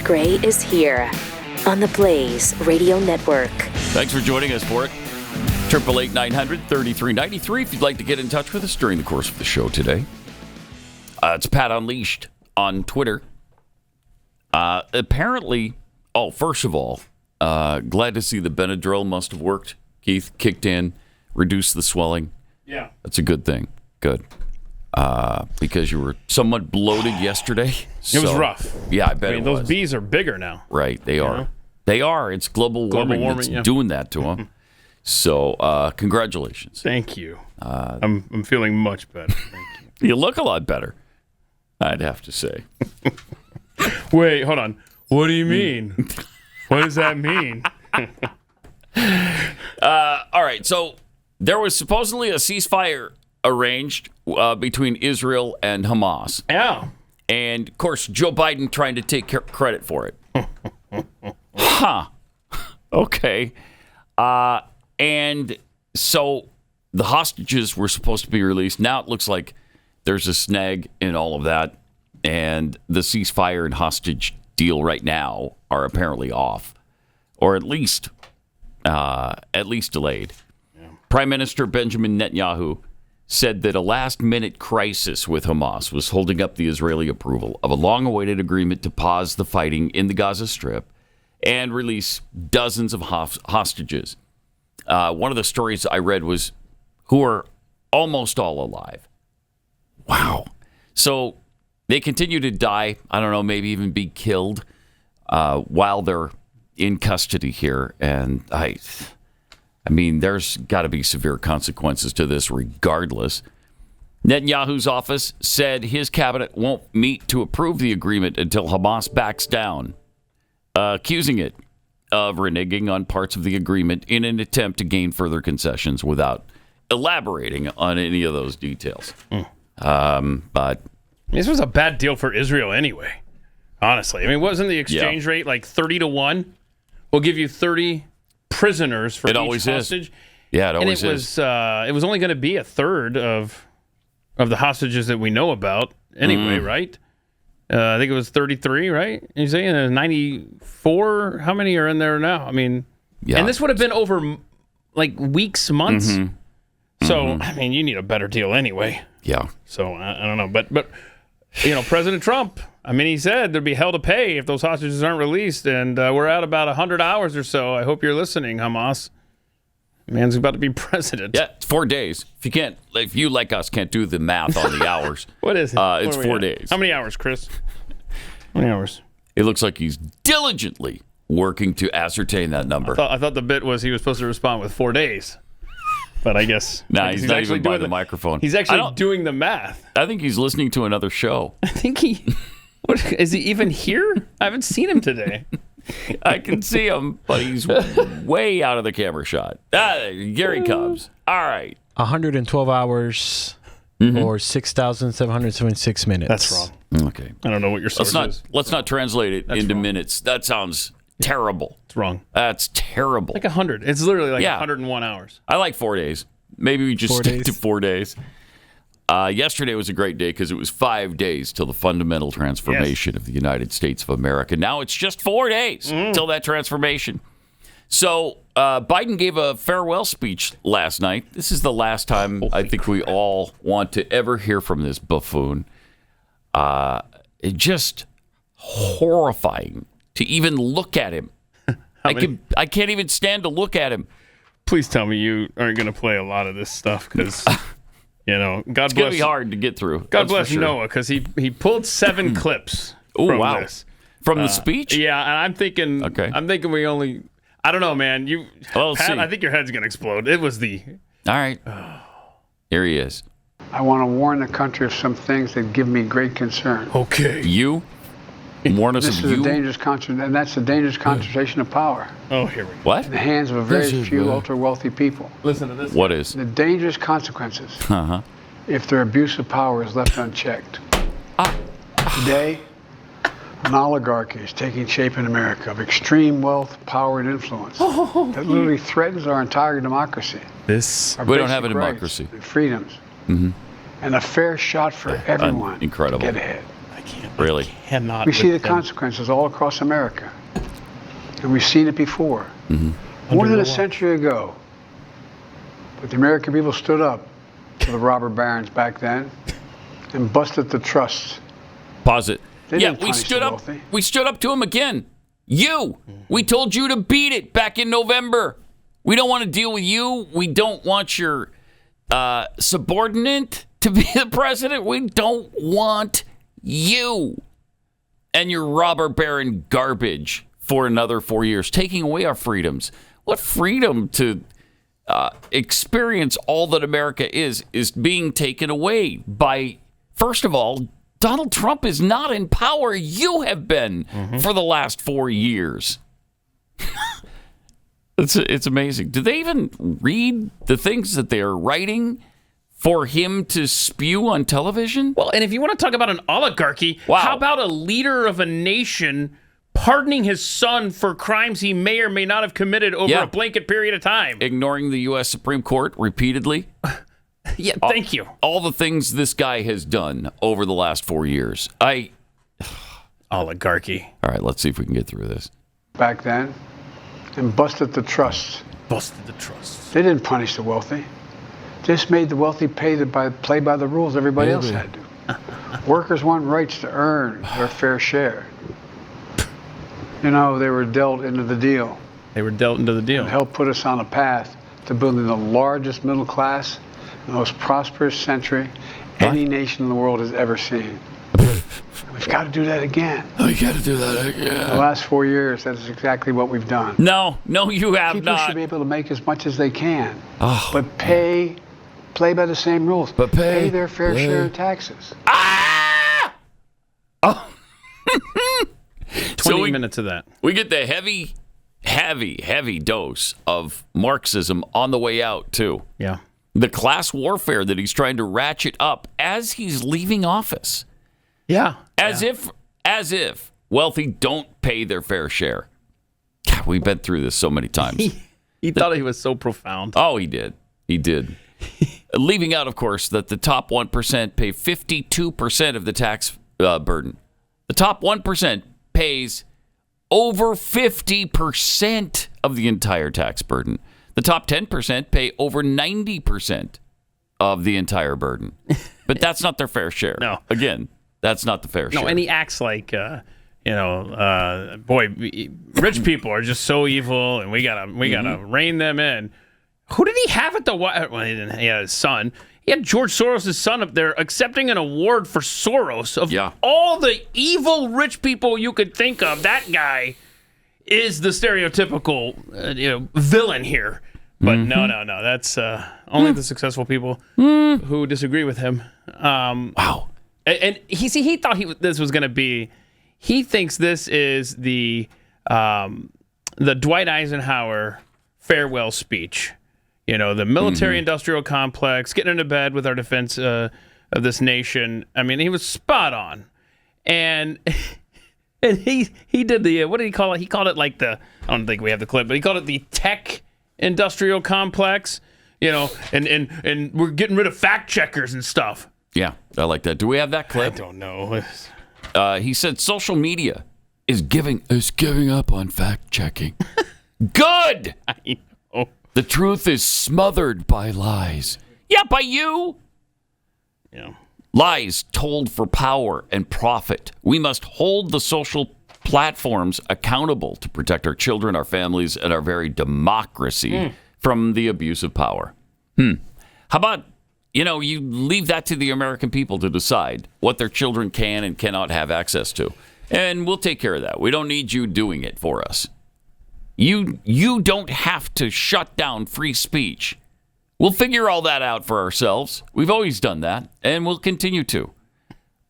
Gray is here on the Blaze Radio Network. Thanks for joining us for it. 888-900-3393 if you'd like to get in touch with us during the course of the show today. It's Pat Unleashed on Twitter. Apparently, first of all, glad to see the Benadryl must have worked. Keith kicked in, reduced the swelling. Yeah. That's a good thing. Good. Because you were somewhat bloated yesterday. It was rough. Yeah, I bet it was. Those bees are bigger now. Right, they are. know? They are. It's global warming that's doing that to them. So, congratulations. Thank you. I'm feeling much better. Thank you. You look a lot better, I'd have to say. Wait, hold on. What do you mean? What does that mean? All right, so there was supposedly a ceasefire arranged between Israel and Hamas. Yeah. And, of course, Joe Biden trying to take credit for it. Okay. And so the hostages were supposed to be released. Now it looks like there's a snag in all of that. And the ceasefire and hostage deal right now are apparently off, or at least delayed. Yeah. Prime Minister Benjamin Netanyahu said that a last-minute crisis with Hamas was holding up the Israeli approval of a long-awaited agreement to pause the fighting in the Gaza Strip and release dozens of hostages. One of the stories I read was who are almost all alive. Wow. So they continue to die, I don't know, maybe even be killed while they're in custody here. And I mean, there's got to be severe consequences to this regardless. Netanyahu's office said his cabinet won't meet to approve the agreement until Hamas backs down, accusing it of reneging on parts of the agreement in an attempt to gain further concessions without elaborating on any of those details. But this was a bad deal for Israel anyway, honestly. I mean, wasn't the exchange rate like 30-1? We'll give you 30 prisoners for each hostage. Is. Yeah, it always is. It was only going to be a third of the hostages that we know about anyway, right? I think it was 33, right? You saying 94? How many are in there now? I mean, and this would have been over like weeks, months. So, I mean, you need a better deal anyway. Yeah. So, I don't know. But you know, President Trump, I mean, he said there'd be hell to pay if those hostages aren't released. And we're at about 100 hours or so. I hope you're listening, Hamas. Man's about to be president. Yeah, it's 4 days. If you like us can't do the math on the hours. What is it? It's 4 days. How many hours, Chris? How many hours? It looks like he's diligently working to ascertain that number. I thought the bit was he was supposed to respond with 4 days. But I guess... he's not even by the microphone. He's actually doing the math. I think he's listening to another show. I think is he even here? I haven't seen him today. I can see him, but he's way out of the camera shot. Here he comes. All right. 112 hours or 6,776 minutes. That's wrong. Okay. I don't know what your source is. Let's not translate it into minutes. That sounds terrible. It's wrong. That's terrible. Like 100. It's literally like 101 hours. I like 4 days. Maybe we just stick to 4 days. Yesterday was a great day because it was 5 days till the fundamental transformation of the United States of America. Now it's just 4 days till that transformation. So Biden gave a farewell speech last night. This is the last time I think we all want to ever hear from this buffoon. Just horrifying to even look at him. I can't even stand to look at him. Please tell me you aren't going to play a lot of this stuff because... You know, God it's bless. It's gonna be hard to get through. God bless Noah because he pulled 7 clips from this. From the speech. Yeah, and I'm thinking. Okay. I'm thinking we only. I don't know, man. Pat, I think your head's gonna explode. It was the. All right. Here he is. I want to warn the country of some things that give me great concern. Okay. You warn us of you. This is a dangerous concentration, and that's a dangerous concentration of power. Oh, here we go. What? In the hands of a very few ultra-wealthy people. Listen to this. What is? The dangerous consequences if their abuse of power is left unchecked. Today, an oligarchy is taking shape in America of extreme wealth, power, and influence that literally threatens our entire democracy. We don't have a democracy. And freedoms. And a fair shot for everyone to get ahead. Really? Cannot. We see the with them. consequences all across America. And we've seen it before. More than a century ago. But the American people stood up to the robber barons back then and busted the trusts. Pause it. They Yeah, didn't we punish stood the up. wealthy. We stood up to him again. We told you to beat it back in November. We don't want to deal with you. We don't want your subordinate to be the president. We don't want you and your robber baron garbage for another 4 years, taking away our freedoms. What freedom to experience all that America is being taken away by, first of all, Donald Trump is not in power. You have been for the last 4 years. It's amazing. Do they even read the things that they are writing for him to spew on television? Well, and if you want to talk about an oligarchy, how about a leader of a nation pardoning his son for crimes he may or may not have committed over a blanket period of time? Ignoring the U.S. Supreme Court repeatedly. Yeah, thank you. All the things this guy has done over the last 4 years. Oligarchy. All right, let's see if we can get through this. Back then and busted the trusts. Busted the trusts. They didn't punish the wealthy. Just made the wealthy play by the rules everybody else had to. Workers want rights to earn their fair share. You know, they were dealt into the deal. They were dealt into the deal. And helped put us on a path to building the largest middle class, the most prosperous century any nation in the world has ever seen. We've got to do that again. We got to do that again. The last 4 years, that is exactly what we've done. No, you have People not. should be able to make as much as they can, Oh. but play by the same rules. But pay their fair share of taxes. Ah! Oh. 20 minutes of that. We get the heavy dose of Marxism on the way out, too. Yeah. The class warfare that he's trying to ratchet up as he's leaving office. Yeah. As if wealthy don't pay their fair share. God, we've been through this so many times. He thought he was so profound. Oh, he did. Leaving out, of course, that the top 1% pay 52% of the tax burden. The top 1% pays over 50% of the entire tax burden. The top 10% pay over 90% of the entire burden. But that's not their fair share. No. Again, that's not the fair share. No, and he acts like, boy, rich people are just so evil, and we gotta rein them in. Who did he have at the White? Well, he didn't. He had his son. He had George Soros' son up there accepting an award for Soros. Of all the evil rich people you could think of, that guy is the stereotypical villain here. But no, that's only the successful people who disagree with him. Wow. And he thought this was going to be. He thinks this is the Dwight Eisenhower farewell speech. You know, the military-industrial complex, getting into bed with our defense of this nation. I mean, he was spot on, and he did the what did he call it? He called it like I don't think we have the clip, but he called it the tech industrial complex. You know, and we're getting rid of fact checkers and stuff. Yeah, I like that. Do we have that clip? I don't know. He said social media is giving up on fact checking. Good. I know. The truth is smothered by lies. Yeah, by you. Yeah. Lies told for power and profit. We must hold the social platforms accountable to protect our children, our families, and our very democracy from the abuse of power. How about, you leave that to the American people to decide what their children can and cannot have access to. And we'll take care of that. We don't need you doing it for us. You don't have to shut down free speech. We'll figure all that out for ourselves. We've always done that, and we'll continue to.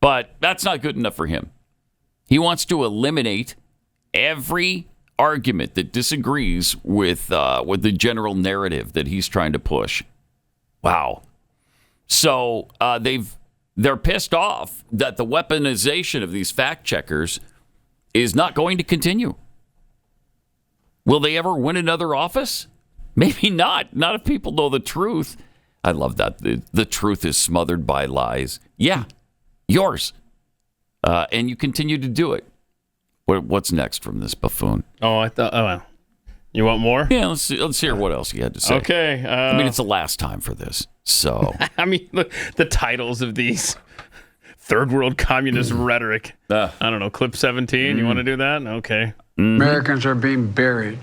But that's not good enough for him. He wants to eliminate every argument that disagrees with the general narrative that he's trying to push. Wow. So they're pissed off that the weaponization of these fact checkers is not going to continue. Will they ever win another office? Maybe not. Not if people know the truth. I love that. The truth is smothered by lies. Yeah, yours. and you continue to do it. What's next from this buffoon? Oh, I thought. Oh, well. You want more? Yeah, let's hear what else you had to say. Okay. I mean, it's the last time for this, so. I mean, the titles of these third world communist rhetoric. I don't know, clip 17. You want to do that? Okay. Americans are being buried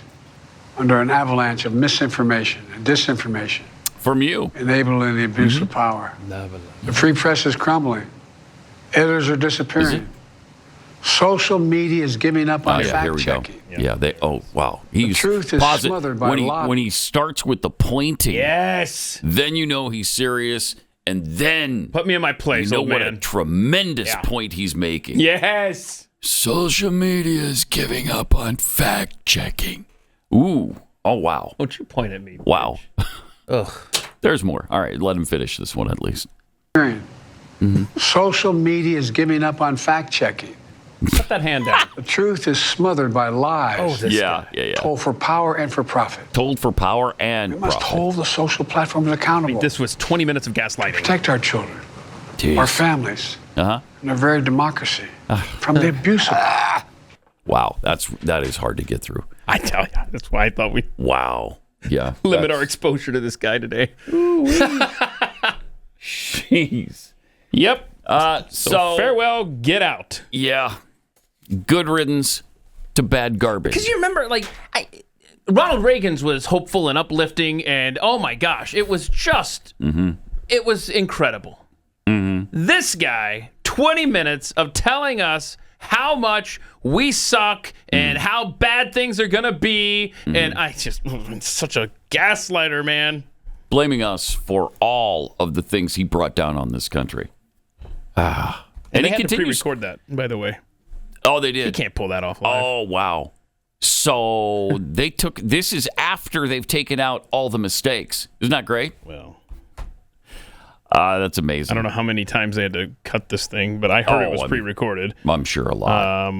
under an avalanche of misinformation and disinformation. From you. Enabling the abuse of power. The free press is crumbling. Editors are disappearing. Social media is giving up on fact-checking. Wow. The truth is smothered by lies. When he starts with the pointing, yes, then you know he's serious, and then put me in my place, you know old what man. a tremendous point he's making. Yes. Social media is giving up on fact-checking. Ooh. Oh, wow. Don't you point at me. Wow. Ugh. There's more. All right, let him finish this one at least. Social media is giving up on fact-checking. Put that hand down. The truth is smothered by lies. Oh, this guy. Told for power and for profit. Told for power and We must profit. hold the social platforms accountable. I mean, this was 20 minutes of gaslighting. Protect our children, Jeez. our families, and our very democracy from the abuse of power. Wow, that is hard to get through. I tell you, that's why I thought we Wow. Yeah. limit our exposure to this guy today. Jeez. Yep. So farewell, get out. Yeah. Good riddance to bad garbage. Because you remember, Ronald Reagan's was hopeful and uplifting, and oh my gosh, it was just, it was incredible. This guy, 20 minutes of telling us how much we suck and how bad things are going to be, and I just, such a gaslighter, man. Blaming us for all of the things he brought down on this country. And he they had to continues. pre-record that, by the way. Oh, they did. You can't pull that off live. Oh, wow. So this is after they've taken out all the mistakes. Isn't that great? Well, that's amazing. I don't know how many times they had to cut this thing, but I heard it was pre-recorded. I'm sure a lot.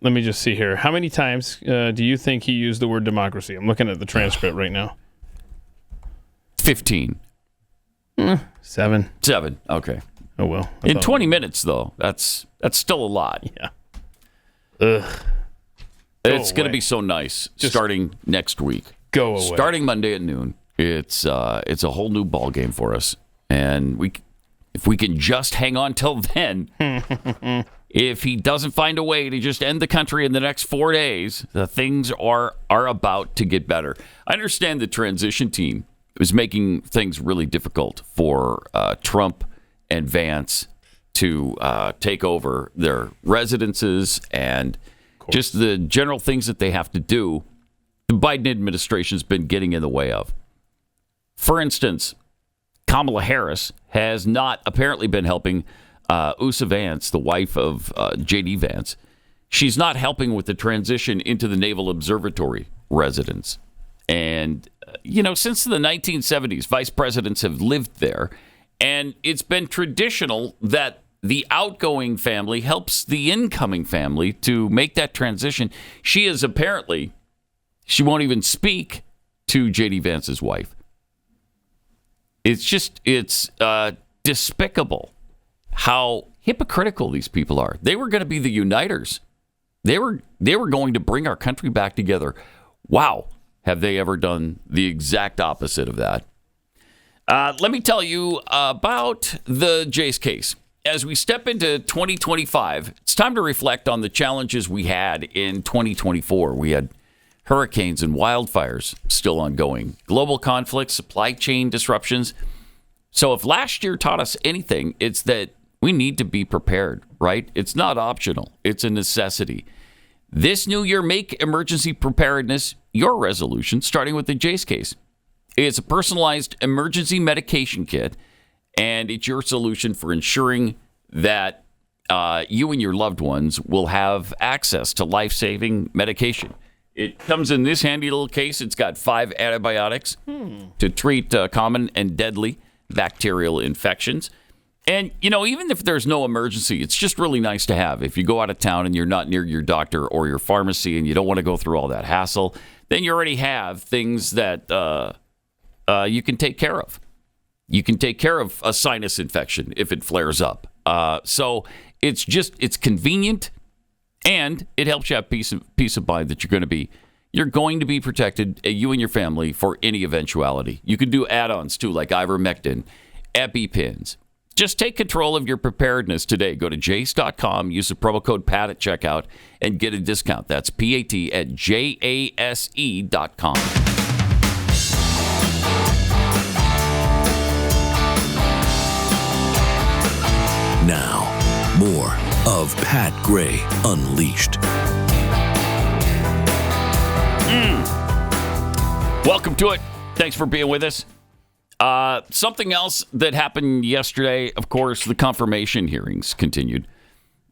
Let me just see here. How many times do you think he used the word democracy? I'm looking at the transcript right now. 15. 7. 7. Okay. Oh, well. In 20 minutes, though, that's still a lot. Yeah. Ugh. It's going to be so nice starting next week. Go away. Starting Monday at noon. It's a whole new ball game for us. And if we can just hang on till then, if he doesn't find a way to just end the country in the next 4 days, the things are about to get better. I understand the transition team is making things really difficult for Trump and Vance to take over their residences and just the general things that they have to do. The Biden administration's been getting in the way of. For instance, Kamala Harris has not apparently been helping Usa Vance, the wife of J.D. Vance. She's not helping with the transition into the Naval Observatory residence. And, since the 1970s, vice presidents have lived there. And it's been traditional that the outgoing family helps the incoming family to make that transition. She won't even speak to J.D. Vance's wife. It's despicable how hypocritical these people are. They were going to be the uniters. They were going to bring our country back together. Wow. Have they ever done the exact opposite of that? Let me tell you about the Jace case. As we step into 2025, it's time to reflect on the challenges we had in 2024. We had hurricanes and wildfires still ongoing, global conflicts, supply chain disruptions. So if last year taught us anything, it's that we need to be prepared, right? It's not optional. It's a necessity. This new year, make emergency preparedness your resolution, starting with the Jace case. It's a personalized emergency medication kit, and it's your solution for ensuring that you and your loved ones will have access to life-saving medication. It comes in this handy little case. It's got 5 antibiotics to treat common and deadly bacterial infections. And, even if there's no emergency, it's just really nice to have. If you go out of town and you're not near your doctor or your pharmacy and you don't want to go through all that hassle, then you already have things that you can take care of. You can take care of a sinus infection if it flares up. So It's convenient, and it helps you have peace of mind that you're going to be protected, you and your family, for any eventuality. You can do add-ons too, like ivermectin, EpiPens. Just take control of your preparedness today. Go to jase.com, use the promo code PAT at checkout, and get a discount. That's PAT at JASE.com. Now, more of Pat Gray Unleashed. Welcome to it. Thanks for being with us. Something else that happened yesterday, of course, the confirmation hearings continued.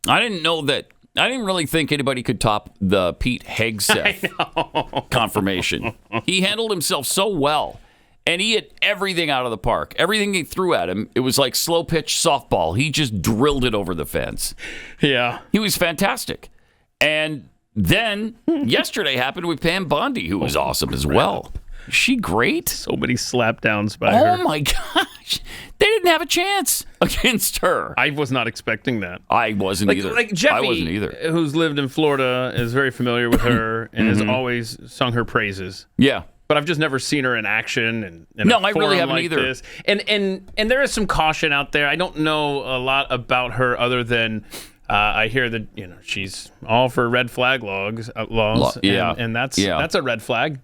I didn't really think anybody could top the Pete Hegseth confirmation. He handled himself so well, and he hit everything out of the park. Everything he threw at him, it was like slow pitch softball. He just drilled it over the fence. Yeah. He was fantastic. And then yesterday happened with Pam Bondi, who was awesome as well. Is she great? So many slapdowns by her. Oh, my gosh. They didn't have a chance against her. I was not expecting that. I wasn't either. Like Jeffy, I wasn't either. Who's lived in Florida, is very familiar with her and has always sung her praises. Yeah. But I've just never seen her in action. No, I really haven't like either. This. And there is some caution out there. I don't know a lot about her other than I hear that she's all for red flag laws. Yeah, and that's a red flag.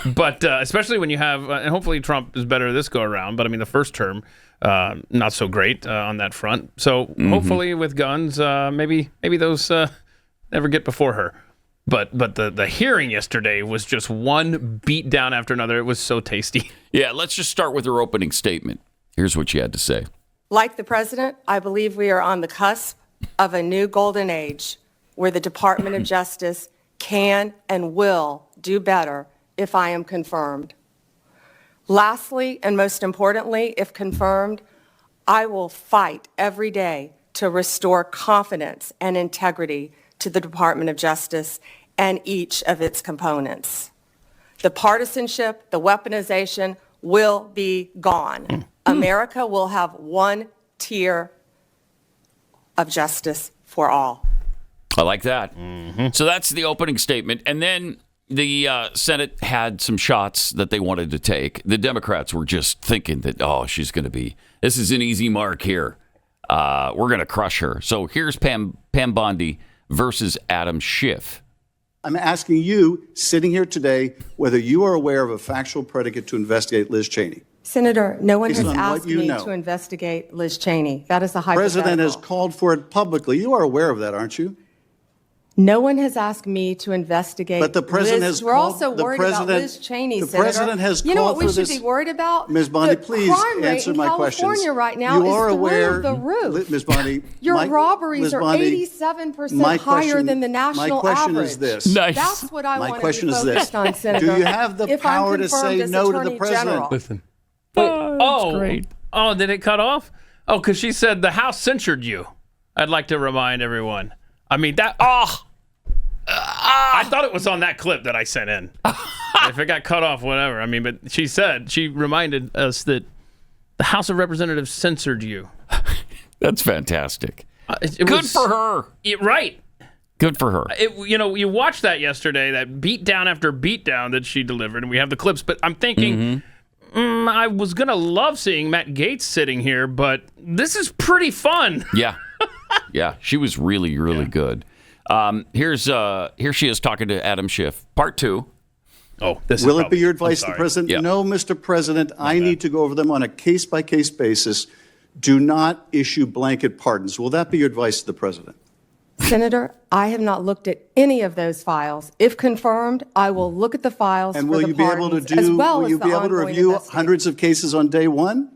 But especially when you have, and hopefully Trump is better this go around. But I mean, the first term, not so great on that front. So hopefully with guns, maybe those never get before her. But the hearing yesterday was just one beat down after another. It was so tasty. Yeah, let's just start with her opening statement. Here's what she had to say. Like the president, I believe we are on the cusp of a new golden age where the Department of Justice can and will do better if I am confirmed. Lastly, and most importantly, if confirmed, I will fight every day to restore confidence and integrity to the Department of Justice and each of its components. The partisanship, the weaponization will be gone. America will have one tier of justice for all. I like that. So that's the opening statement. And then the Senate had some shots that they wanted to take. The Democrats were just thinking that, this is an easy mark here. We're going to crush her. So here's Pam Bondi versus Adam Schiff. I'm asking you, sitting here today, whether you are aware of a factual predicate to investigate Liz Cheney. Senator, no one has Based on what asked you me know. to investigate Liz Cheney. That is a The hypothetical. president has called for it publicly. You are aware of that, aren't you? No one has asked me to investigate. But the president Liz. has We're called- also the worried about president- Liz Cheney, the Senator. president has You know called what we for should this- be worried about? Ms. Bondi, the please crime rate answer in my questions. California right now You is are through aware, the roof. Ms. Bondi, Your robberies are 87% higher than the national My question average. is this. Nice. That's what I My want to question be is focused this. on, Senator. Do you have the if I'm power to confirmed say as no to the Attorney president? General. Listen. That's great. Oh, did it cut off? Oh, because she said the House censured you. I'd like to remind everyone. I mean, I thought it was on that clip that I sent in. If it got cut off, whatever. I mean, but she reminded us that the House of Representatives censored you. That's fantastic. It Good was- for her. Right. Good for her. You watched that yesterday, that beat down after beat down that she delivered, and we have the clips, but I'm thinking, I was going to love seeing Matt Gaetz sitting here, but this is pretty fun. Yeah. Yeah, she was really, really good. Here she is talking to Adam Schiff, part 2. Oh, this Will is it be your advice to I'm the sorry. president? Yeah. No, Mr. President, I need to go over them on a case-by-case basis. Do not issue blanket pardons. Will that be your advice to the president? Senator, I have not looked at any of those files. If confirmed, I will look at the files And for will the you be able to pardons, as well will as you the be able to ongoing review investigation. hundreds of cases on day one?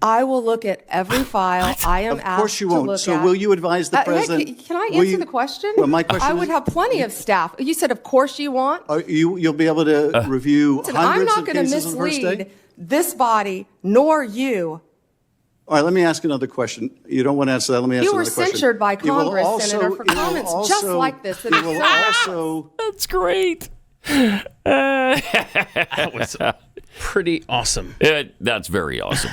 I will look at every file I am Of course asked you to won't. look So at. will you advise the president? Can I Will answer you- the question? Well, my question I would is- have plenty of staff. You said, of course you want. You'll be able to review Listen, I'm hundreds not of going to cases on the first day? mislead this body nor you. All right, let me ask another question. You don't want to answer that. Let me ask You were another question. censured by It will Congress, also- Senator, for it will comments just also- like this. It will also. That's great. That was pretty awesome. That's very awesome.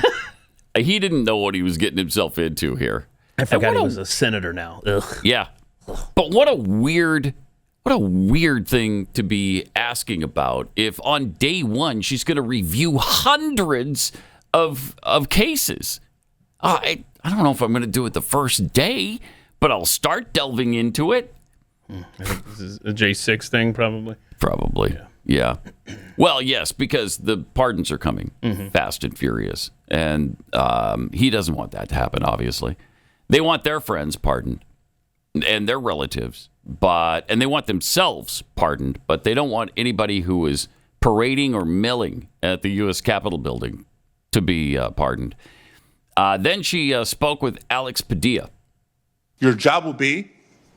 He didn't know what he was getting himself into here. I forgot he was a senator now. Ugh. Yeah. But what a weird thing to be asking about if on day one she's going to review hundreds of cases. I don't know if I'm going to do it the first day, but I'll start delving into it. I think this is a J6 thing, probably. Probably. Yeah. Well, yes, because the pardons are coming fast and furious. And he doesn't want that to happen, obviously. They want their friends pardoned and their relatives, and they want themselves pardoned, but they don't want anybody who is parading or milling at the U.S. Capitol building to be pardoned. Then she spoke with Alex Padilla. Your job will be,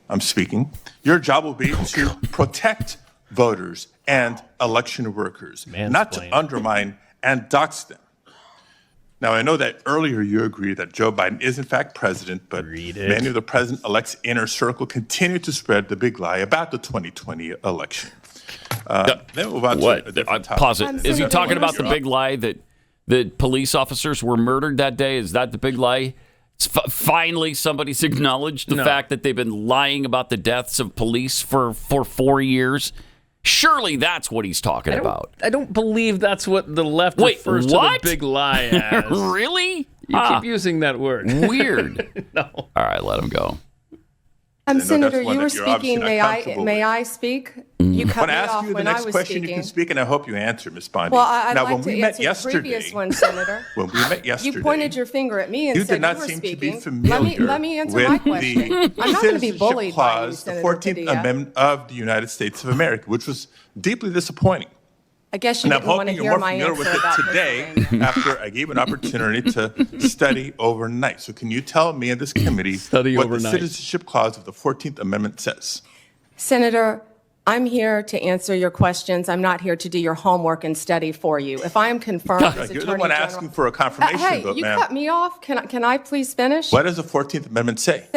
I'm speaking, your job will be to protect voters and election workers, not to undermine and dox them. Now, I know that earlier you agreed that Joe Biden is in fact president, but many of the president-elect's inner circle continue to spread the big lie about the 2020 election. Then we'll move on to a different topic. Pause it. Is he talking about the big lie that police officers were murdered that day? Is that the big lie? Finally, somebody's acknowledged the fact that they've been lying about the deaths of police for 4 years. Surely that's what he's talking about. I don't believe that's what the left refers to the big lie as. Really? You keep using that word. Weird. No. All right, let him go. Senator, you were speaking. May I speak? You cut me off when I was speaking. When I ask you the next question, you can speak, and I hope you answer, Ms. Bondi. Well, I'd now, like when to we met answer yesterday, the previous one, Senator. When we met yesterday, You pointed your finger at me and you said did not you were seem speaking. to be familiar Let me answer with my question. I'm not going to be bullied by you, the Senator 14th Padilla. Amendment of the United States of America, which was deeply disappointing. I guess you And I'm didn't want to hoping hear you're more my familiar answer with about it today Pennsylvania. after I gave an opportunity to study overnight. So can you tell me and this committee what the Citizenship Clause of the 14th Amendment says? Senator, I'm here to answer your questions. I'm not here to do your homework and study for you. If I am confirmed as Attorney You're the one General, asking for a confirmation hey, vote, you ma'am. cut me off. Can I please finish? What does the 14th Amendment say?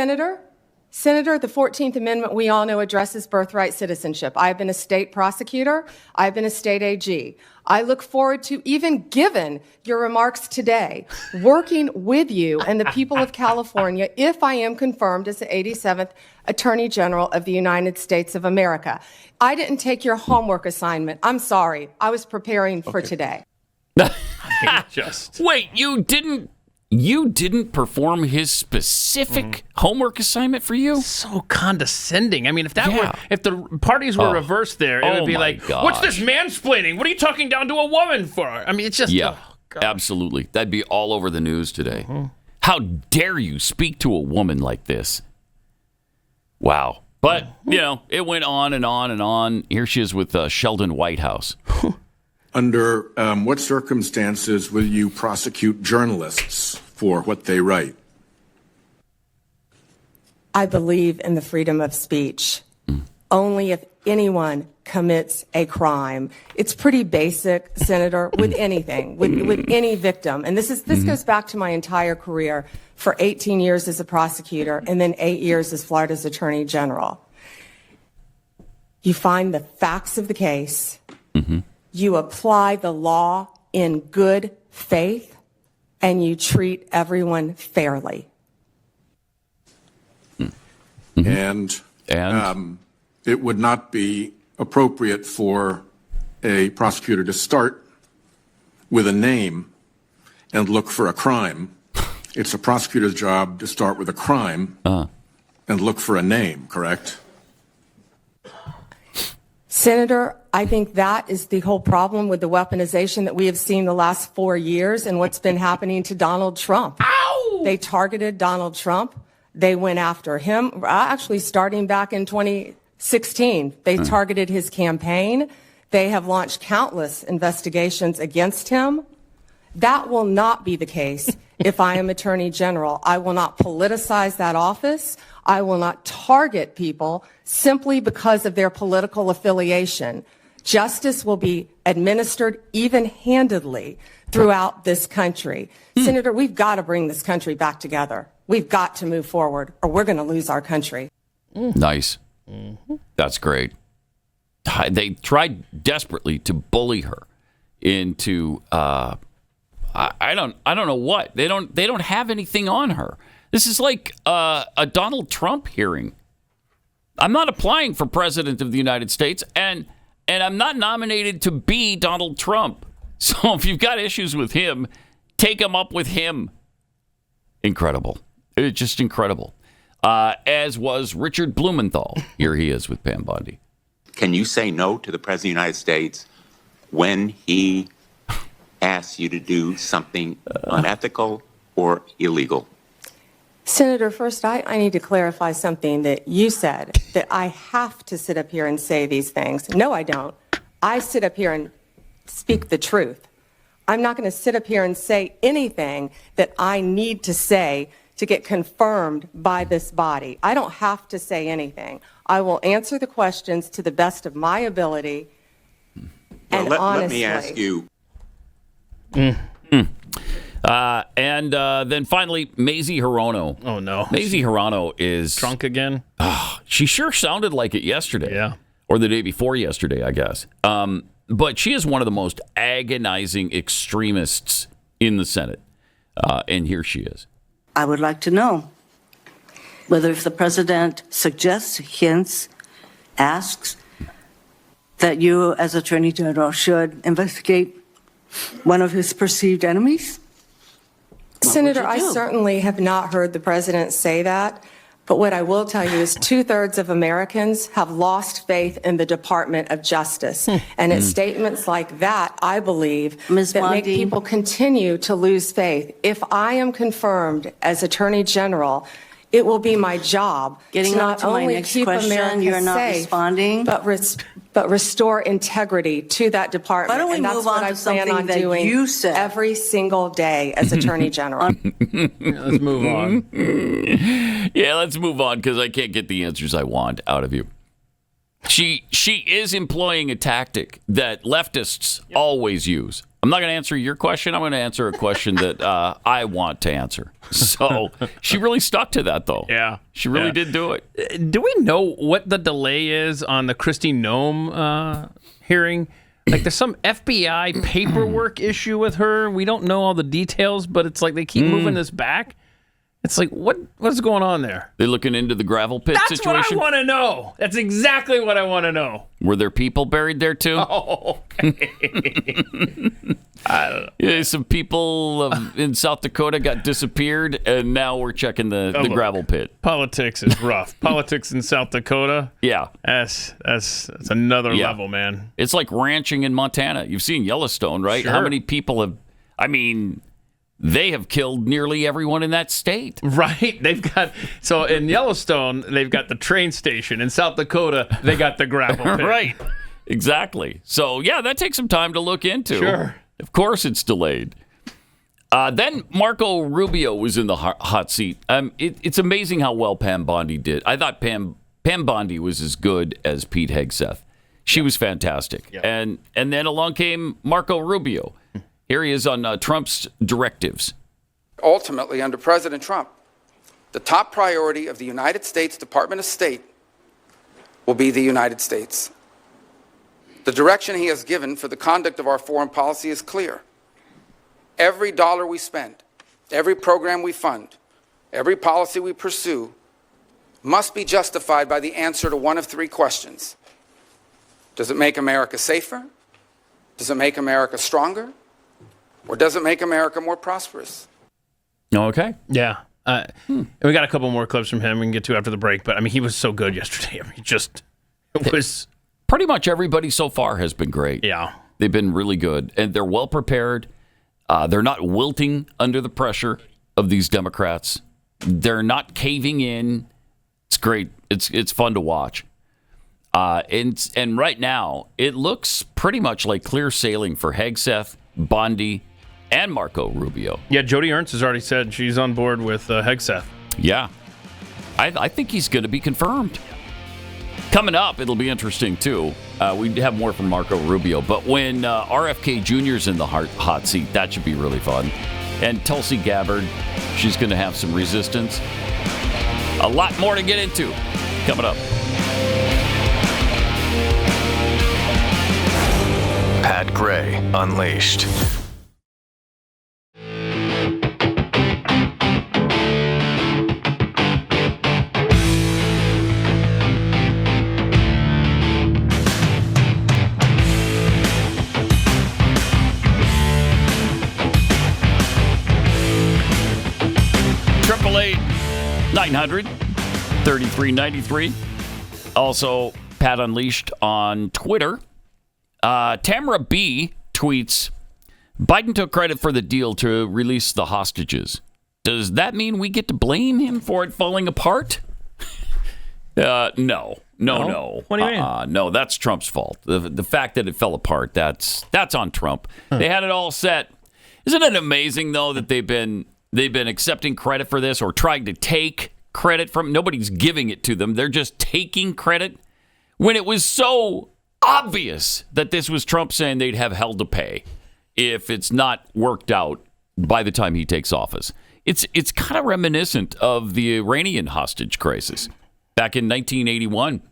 Senator, the 14th Amendment, we all know, addresses birthright citizenship. I've been a state prosecutor. I've been a state AG. I look forward to, even given your remarks today, working with you and the people of California if I am confirmed as the 87th Attorney General of the United States of America. I didn't take your homework assignment. I'm sorry. I was preparing for today. Wait, you didn't perform his specific homework assignment for you? So condescending. I mean, if the parties were reversed there, it would be like, what's this mansplaining? What are you talking down to a woman for? I mean, it's just absolutely. That'd be all over the news today. How dare you speak to a woman like this? Wow. But, it went on and on and on. Here she is with Sheldon Whitehouse. Under what circumstances will you prosecute journalists for what they write? I believe in the freedom of speech. Only if anyone commits a crime. It's pretty basic, Senator, with anything, with any victim. And this goes back to my entire career for 18 years as a prosecutor and then 8 years as Florida's Attorney General. You find the facts of the case. You apply the law in good faith, and you treat everyone fairly. And it would not be appropriate for a prosecutor to start with a name and look for a crime. It's a prosecutor's job to start with a crime and look for a name, correct? Senator, I think that is the whole problem with the weaponization that we have seen the last 4 years and what's been happening to Donald Trump. Ow! They targeted Donald Trump. They went after him, actually starting back in 2016. They targeted his campaign. They have launched countless investigations against him. That will not be the case if I am Attorney General. I will not politicize that office. I will not target people simply because of their political affiliation. Justice will be administered even-handedly throughout this country. Senator, we've got to bring this country back together. We've got to move forward, or we're going to lose our country. Nice. That's great. They tried desperately to bully her into I don't know what. They don't have anything on her. This is like a Donald Trump hearing. I'm not applying for president of the United States, and I'm not nominated to be Donald Trump. So if you've got issues with him, take them up with him. Incredible. It's just incredible. As was Richard Blumenthal. Here he is with Pam Bondi. Can you say no to the President of the United States when he asks you to do something unethical or illegal? Senator, first, I need to clarify something that you said, that I have to sit up here and say these things. No, I don't. I sit up here and speak the truth. I'm not going to sit up here and say anything that I need to say to get confirmed by this body. I don't have to say anything. I will answer the questions to the best of my ability and honestly. Let me ask you. And then finally, Mazie Hirono. Oh, no. Mazie Hirono is... drunk again? She sure sounded like it yesterday. Yeah. Or the day before yesterday, I guess. But she is one of the most agonizing extremists in the Senate. And here she is. I would like to know whether if the president suggests, hints, asks that you as Attorney General should investigate one of his perceived enemies? Senator, I certainly have not heard the president say that. But what I will tell you is 2/3 of Americans have lost faith in the Department of Justice. And it's statements like that, I believe, Ms. that make Bondi. people continue to lose faith. If I am confirmed as Attorney General, it will be my job Getting to on not to my only next keep question, America you're not safe, responding. but restore integrity to that department. Why don't we and that's move what on I to plan something on that doing you said? every single day as Attorney General. Let's move on. Yeah, let's move on because I can't get the answers I want out of you. She is employing a tactic that leftists always use. I'm not going to answer your question. I'm going to answer a question that I want to answer. So she really stuck to that, though. Yeah. She really did do it. Do we know what the delay is on the Kristi Noem hearing? Like, there's some FBI paperwork issue with her. We don't know all the details, but it's like they keep moving this back. It's like, what's going on there? They're looking into the gravel pit That's situation? what I want to know. That's exactly what I want to know. Were there people buried there, too? Oh, okay. I don't know. Yeah, some people in South Dakota got disappeared, and now we're checking the gravel pit. Politics is rough. Politics in South Dakota. Yeah. That's another level, man. It's like ranching in Montana. You've seen Yellowstone, right? Sure. How many people have... I mean... They have killed nearly everyone in that state. Right. So in Yellowstone, they've got the train station. In South Dakota, they got the gravel pit. Right. Exactly. So, yeah, that takes some time to look into. Sure. Of course it's delayed. Then Marco Rubio was in the hot seat. It's amazing how well Pam Bondi did. I thought Pam Bondi was as good as Pete Hegseth. She was fantastic. Yeah. And then along came Marco Rubio. Here he is on Trump's directives. Ultimately, under President Trump, the top priority of the United States Department of State will be the United States. The direction he has given for the conduct of our foreign policy is clear. Every dollar we spend, every program we fund, every policy we pursue must be justified by the answer to one of three questions. Does it make America safer? Does it make America stronger? Or does it make America more prosperous? Okay. Yeah. And we got a couple more clips from him we can get to after the break. But, I mean, he was so good yesterday. I mean, it was... Pretty much everybody so far has been great. Yeah. They've been really good. And they're well prepared. They're not wilting under the pressure of these Democrats. They're not caving in. It's great. It's fun to watch. And right now, it looks pretty much like clear sailing for Hegseth, Bondi, and Marco Rubio. Yeah, Jody Ernst has already said she's on board with Hegseth. Yeah. I think he's going to be confirmed. Coming up, it'll be interesting, too. We have more from Marco Rubio. But when RFK Jr.'s in the hot seat, that should be really fun. And Tulsi Gabbard, she's going to have some resistance. A lot more to get into coming up. Pat Gray Unleashed. 888-900-3393. Also, Pat Unleashed on Twitter. Tamara B. tweets, Biden took credit for the deal to release the hostages. Does that mean we get to blame him for it falling apart? No. What do you mean? No, that's Trump's fault. The fact that it fell apart, that's on Trump. They had it all set. Isn't it amazing, though, that they've been accepting credit for this or trying to take credit from? Nobody's giving it to them. They're just taking credit when it was so obvious that this was Trump saying they'd have hell to pay if it's not worked out by the time he takes office. It's kind of reminiscent of the Iranian hostage crisis back in 1981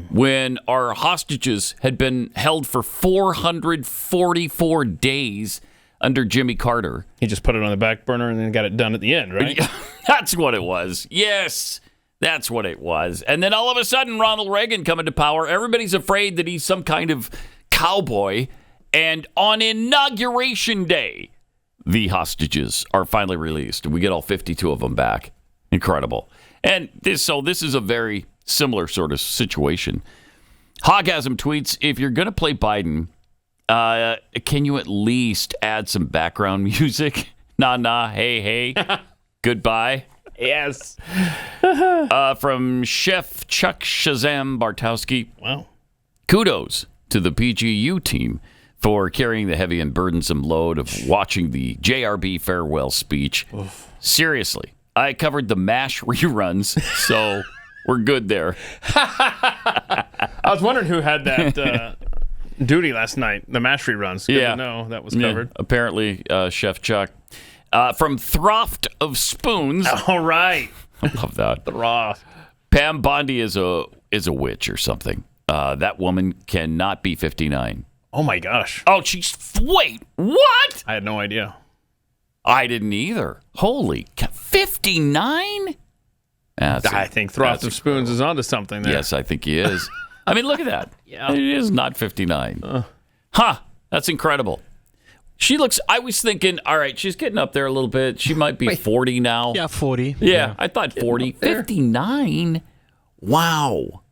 when our hostages had been held for 444 days under Jimmy Carter. He just put it on the back burner and then got it done at the end, right? That's what it was. Yes, that's what it was. And then all of a sudden, Ronald Reagan coming to power. Everybody's afraid that he's some kind of cowboy. And on Inauguration Day, the hostages are finally released. And we get all 52 of them back. Incredible. And this is a very similar sort of situation. Hogasm tweets, if you're going to play Biden, can you at least add some background music? Nah, hey, goodbye. Yes. From Chef Chuck Shazam Bartowski. Wow. Kudos to the PGU team for carrying the heavy and burdensome load of watching the JRB farewell speech. Oof. Seriously, I covered the MASH reruns, so we're good there. I was wondering who had that duty last night, the MASH reruns. Good to know that was covered. Yeah, apparently, Chef Chuck. From Throft of Spoons. All right. I love that. Throft. Pam Bondi is a witch or something. That woman cannot be 59. Oh, my gosh. Oh, wait, what? I had no idea. I didn't either. Holy, 59? I think Throft of Spoons is onto something there. Yes, I think he is. I mean, look at that. Yeah. It is not 59. That's incredible. She looks, I was thinking, all right, she's getting up there a little bit. She might be 40 now. Yeah, 40. Yeah, I thought 40. 59? Wow.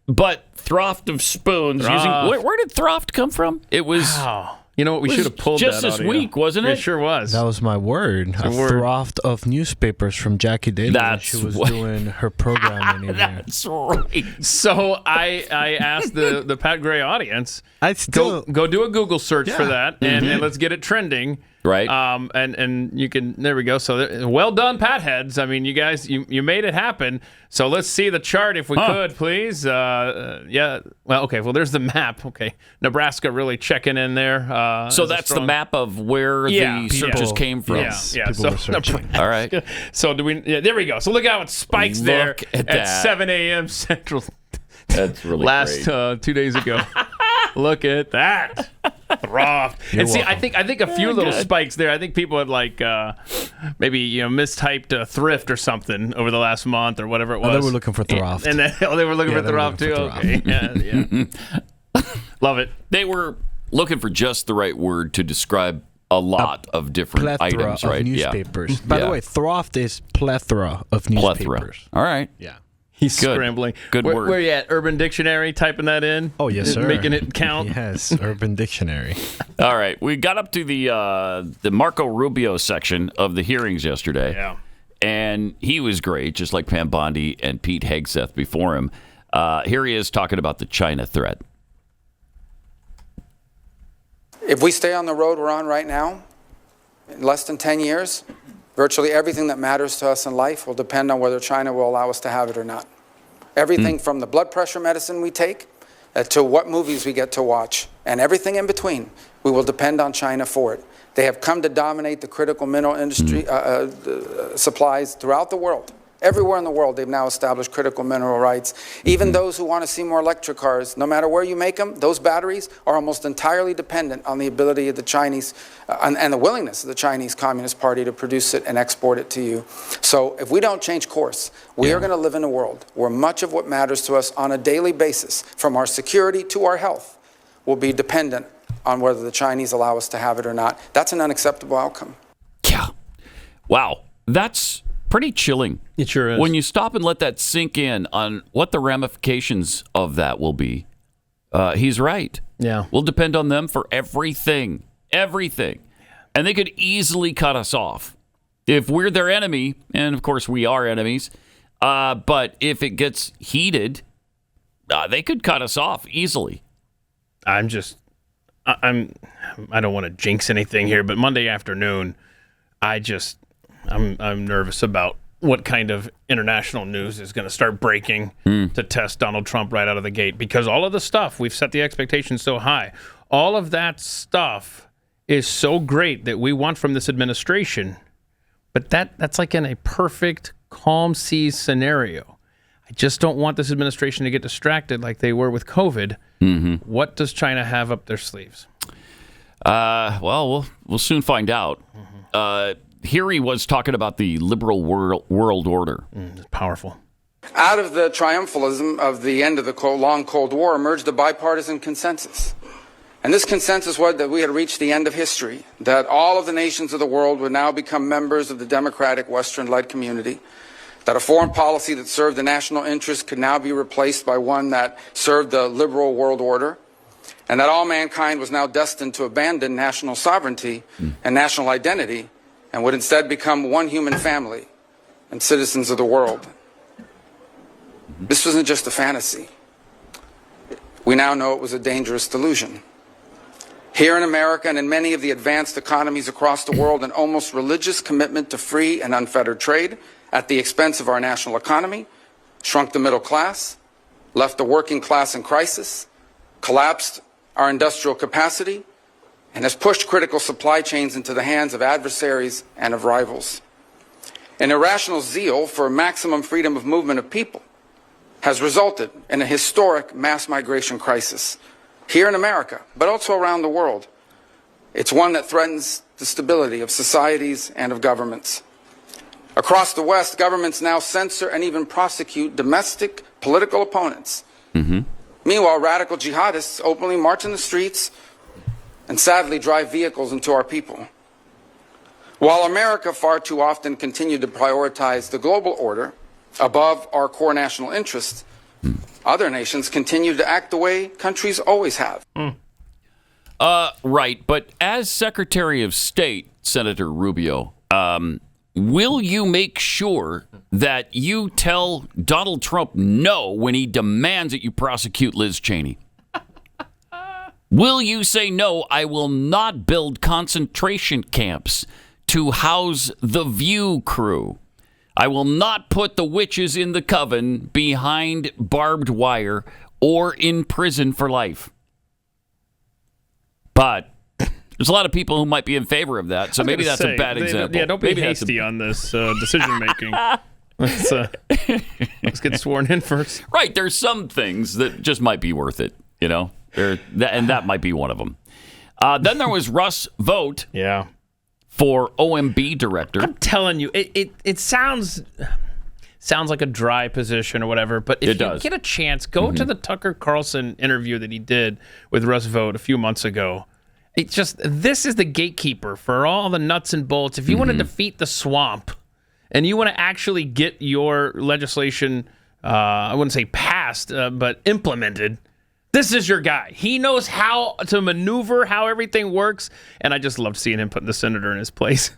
But Throft of Spoons, where did Throft come from? It was... Wow. You know what? We should have pulled just that this week, wasn't it? It sure was. That was my word. A throft of newspapers from Jackie Daly when she was doing her programming in here. That's right. So I asked the Pat Gray audience, go do a Google search for that, and let's get it trending. Right. And you can, there we go. So well done, PatHeads. I mean, you guys, you made it happen. So let's see the chart if we could, please. Yeah. Well, okay. Well, there's the map. Okay. Nebraska really checking in there. So that's the map of where the searches came from. Yeah. So, all right. So do we? Yeah. There we go. So look how it spikes there at 7 a.m. Central. That's really last 2 days ago. Look at that. Throft. And see, I think a few little spikes there. I think people had maybe mistyped thrift or something over the last month or whatever it was. They were looking for Throft. And then they were looking for Throft too. Okay. Yeah. Love it. They were looking for just the right word to describe a lot of different items, right? Of newspapers. By the way, Throft is plethora of newspapers. Plethora. All right. Yeah. He's scrambling. Good word. Where you at? Urban Dictionary, typing that in? Oh, yes, sir. Making it count? Yes, Urban Dictionary. All right. We got up to the Marco Rubio section of the hearings yesterday. Yeah. And he was great, just like Pam Bondi and Pete Hegseth before him. Here he is talking about the China threat. If we stay on the road we're on right now, in less than 10 years, virtually everything that matters to us in life will depend on whether China will allow us to have it or not. Everything from the blood pressure medicine we take to what movies we get to watch, and everything in between, we will depend on China for it. They have come to dominate the critical mineral industry supplies throughout the world. Everywhere in the world, they've now established critical mineral rights. Even those who want to see more electric cars, no matter where you make them, those batteries are almost entirely dependent on the ability of the Chinese and the willingness of the Chinese Communist Party to produce it and export it to you. So if we don't change course, we are going to live in a world where much of what matters to us on a daily basis, from our security to our health, will be dependent on whether the Chinese allow us to have it or not. That's an unacceptable outcome. Yeah. Wow. That's pretty chilling. It sure is. When you stop and let that sink in on what the ramifications of that will be, he's right. Yeah. We'll depend on them for everything. Everything. And they could easily cut us off. If we're their enemy, and of course we are enemies, but if it gets heated, they could cut us off easily. I don't want to jinx anything here, but Monday afternoon, I'm nervous about what kind of international news is going to start breaking to test Donald Trump right out of the gate, because all of the stuff, we've set the expectations so high. All of that stuff is so great that we want from this administration, but that's like in a perfect calm seas scenario. I just don't want this administration to get distracted like they were with COVID. Mm-hmm. What does China have up their sleeves? Well, we'll soon find out. Here he was talking about the liberal world order. It's powerful. Out of the triumphalism of the end of the long Cold War emerged a bipartisan consensus. And this consensus was that we had reached the end of history, that all of the nations of the world would now become members of the democratic Western-led community, that a foreign policy that served the national interest could now be replaced by one that served the liberal world order, and that all mankind was now destined to abandon national sovereignty and national identity and would instead become one human family and citizens of the world. This wasn't just a fantasy. We now know it was a dangerous delusion. Here in America and in many of the advanced economies across the world, an almost religious commitment to free and unfettered trade at the expense of our national economy shrunk the middle class, left the working class in crisis, collapsed our industrial capacity, and has pushed critical supply chains into the hands of adversaries and of rivals. An irrational zeal for maximum freedom of movement of people has resulted in a historic mass migration crisis here in America, but also around the world. It's one that threatens the stability of societies and of governments. Across the West, governments now censor and even prosecute domestic political opponents. Meanwhile, radical jihadists openly march in the streets and sadly drive vehicles into our people. While America far too often continued to prioritize the global order above our core national interests, other nations continue to act the way countries always have. Right, but as Secretary of State, Senator Rubio, will you make sure that you tell Donald Trump no when he demands that you prosecute Liz Cheney? Will you say, no, I will not build concentration camps to house the View crew? I will not put the witches in the coven behind barbed wire or in prison for life. But there's a lot of people who might be in favor of that, so maybe that's a bad example. Yeah, don't be hasty on this decision making. Let's get sworn in first. Right, there's some things that just might be worth it, you know, and that might be one of them. Then there was Russ Vought. Yeah. For OMB director. I'm telling you, it sounds like a dry position or whatever, but if you get a chance, go to the Tucker Carlson interview that he did with Russ Vought a few months ago. This is the gatekeeper for all the nuts and bolts. If you want to defeat the swamp and you want to actually get your legislation, I wouldn't say passed, but implemented, this is your guy. He knows how to maneuver, how everything works, and I just loved seeing him putting the senator in his place.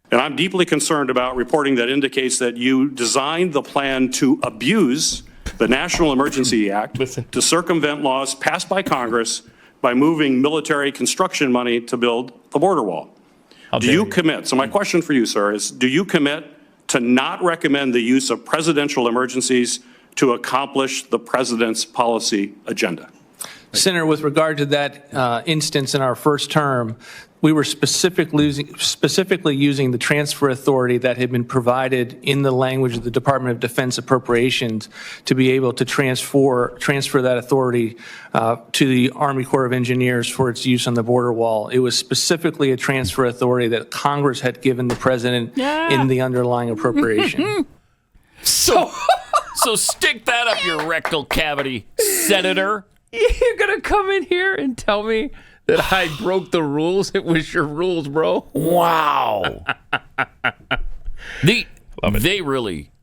And I'm deeply concerned about reporting that indicates that you designed the plan to abuse the National Emergency Act to circumvent laws passed by Congress by moving military construction money to build the border wall. Do you commit? So my question for you, sir, is do you commit to not recommend the use of presidential emergencies to accomplish the president's policy agenda? Senator, with regard to that instance in our first term, we were specifically using the transfer authority that had been provided in the language of the Department of Defense appropriations to be able to transfer that authority to the Army Corps of Engineers for its use on the border wall. It was specifically a transfer authority that Congress had given the president in the underlying appropriation. So stick that up your rectal cavity, Senator. You're going to come in here and tell me that I broke the rules? It was your rules, bro. Wow. Love it.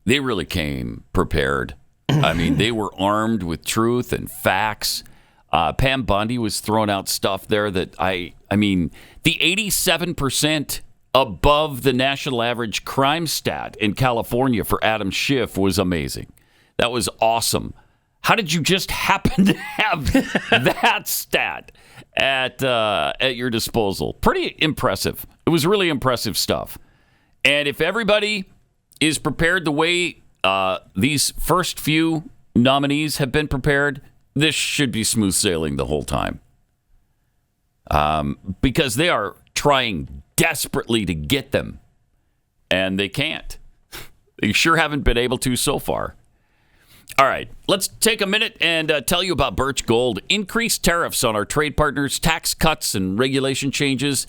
They really came prepared. I mean, they were armed with truth and facts. Pam Bondi was throwing out stuff there that I mean, the 87% above the national average crime stat in California for Adam Schiff was amazing. That was awesome. How did you just happen to have that stat at your disposal? Pretty impressive. It was really impressive stuff. And if everybody is prepared the way these first few nominees have been prepared, this should be smooth sailing the whole time. Because they are trying desperately to get them, and they can't. They sure haven't been able to so far. All right, let's take a minute and tell you about Birch Gold. Increased tariffs on our trade partners, tax cuts, and regulation changes.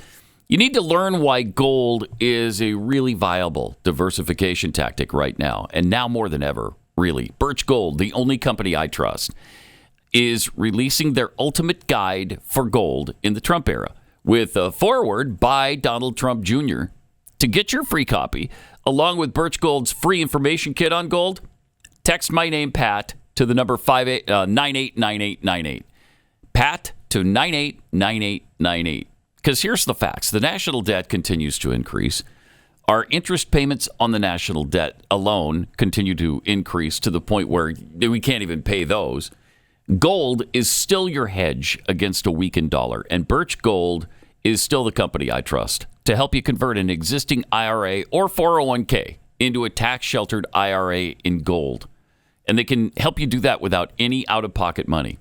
You need to learn why gold is a really viable diversification tactic right now, and now more than ever, really. Birch Gold, the only company I trust, is releasing their ultimate guide for gold in the Trump era with a foreword by Donald Trump Jr. To get your free copy, along with Birch Gold's free information kit on gold, text my name, Pat, to the number 989898. Pat to 989898. Because here's the facts. The national debt continues to increase. Our interest payments on the national debt alone continue to increase to the point where we can't even pay those. Gold is still your hedge against a weakened dollar, and Birch Gold is still the company I trust to help you convert an existing IRA or 401k into a tax-sheltered IRA in gold. And they can help you do that without any out-of-pocket money.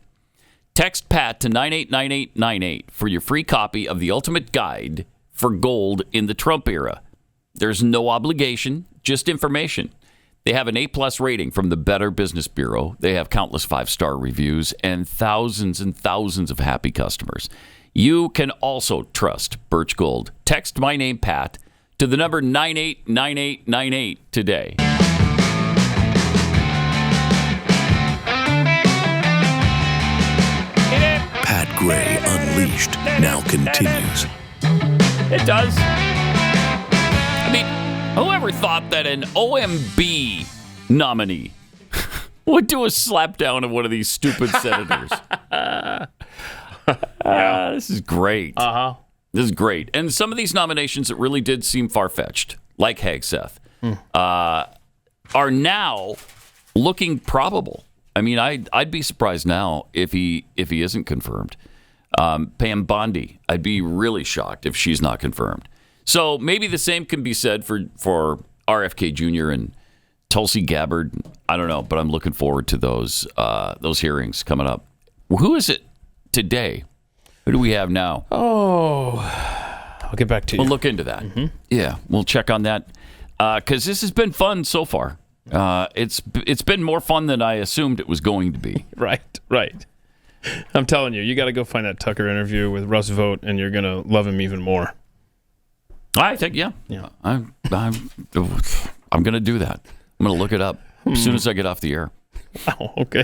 Text PAT to 989898 for your free copy of the ultimate guide for gold in the Trump era. There's no obligation, just information. They have an A-plus rating from the Better Business Bureau. They have countless 5-star reviews and thousands of happy customers. You can also trust Birch Gold. Text my name, Pat, to the number 989898 today. Pat Gray Unleashed now continues. It does. I mean, whoever thought that an OMB nominee would do a slapdown of one of these stupid senators? This is great. This is great. And some of these nominations that really did seem far-fetched, like Hegseth, are now looking probable. I mean, I'd be surprised now if he isn't confirmed. Pam Bondi, I'd be really shocked if she's not confirmed. So maybe the same can be said for RFK Jr. and Tulsi Gabbard. I don't know, but I'm looking forward to those hearings coming up. Who is it today? Who do we have now? Oh, I'll get back to you. We'll look into that. Mm-hmm. Yeah, we'll check on that because this has been fun so far. It's been more fun than I assumed it was going to be. Right. I'm telling you, you got to go find that Tucker interview with Russ Vought, and you're gonna love him even more. I think, yeah. I'm gonna do that. I'm gonna look it up as soon as I get off the air. Oh, okay.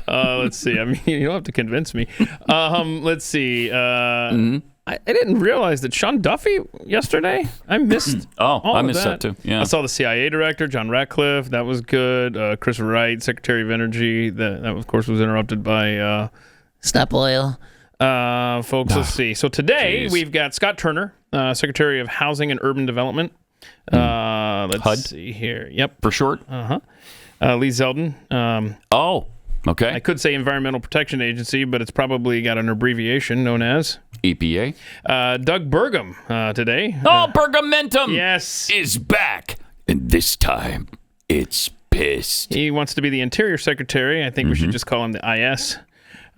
Let's see. I mean, you don't have to convince me. Let's see. I didn't realize that Sean Duffy yesterday. I missed. I missed that too. Yeah. I saw the CIA director, John Ratcliffe. That was good. Chris Wright, Secretary of Energy. That of course was interrupted by Stop Oil. Folks, let's see. So today we've got Scott Turner, Secretary of Housing and Urban Development. Let's HUD? see here. Yep. For short. Lee Zeldin. Okay. I could say Environmental Protection Agency, but it's probably got an abbreviation known as EPA. Doug Burgum today. Burgumentum yes, is back. And this time, it's pissed. He wants to be the Interior Secretary. I think we should just call him the IS.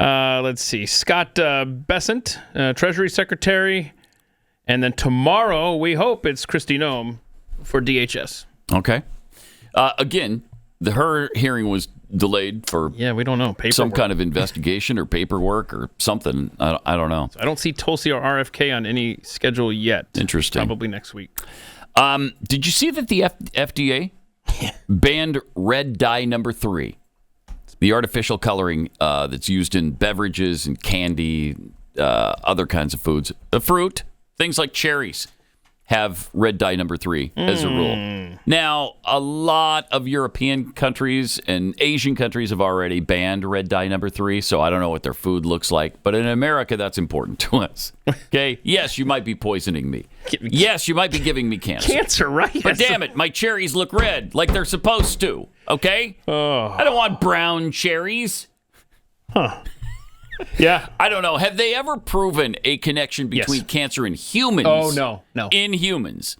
Let's see. Scott Bessent, Treasury Secretary. And then tomorrow, we hope it's Kristi Noem for DHS. Okay. Again, her hearing was delayed for we don't know some kind of investigation or paperwork or something. I don't know. So I don't see Tulsi or RFK on any schedule yet. Interesting. Probably next week. Did you see that the FDA banned red dye number 3, the artificial coloring that's used in beverages and candy, other kinds of foods, the fruit, things like cherries, have red dye number 3 as a rule. Now, a lot of European countries and Asian countries have already banned red dye number 3, so I don't know what their food looks like. But in America, that's important to us. Okay? Yes, you might be poisoning me. Yes, you might be giving me cancer. Cancer, right? But damn it, my cherries look red like they're supposed to. Okay? I don't want brown cherries. Huh. Yeah. I don't know. Have they ever proven a connection between cancer in humans? Oh, no. In humans.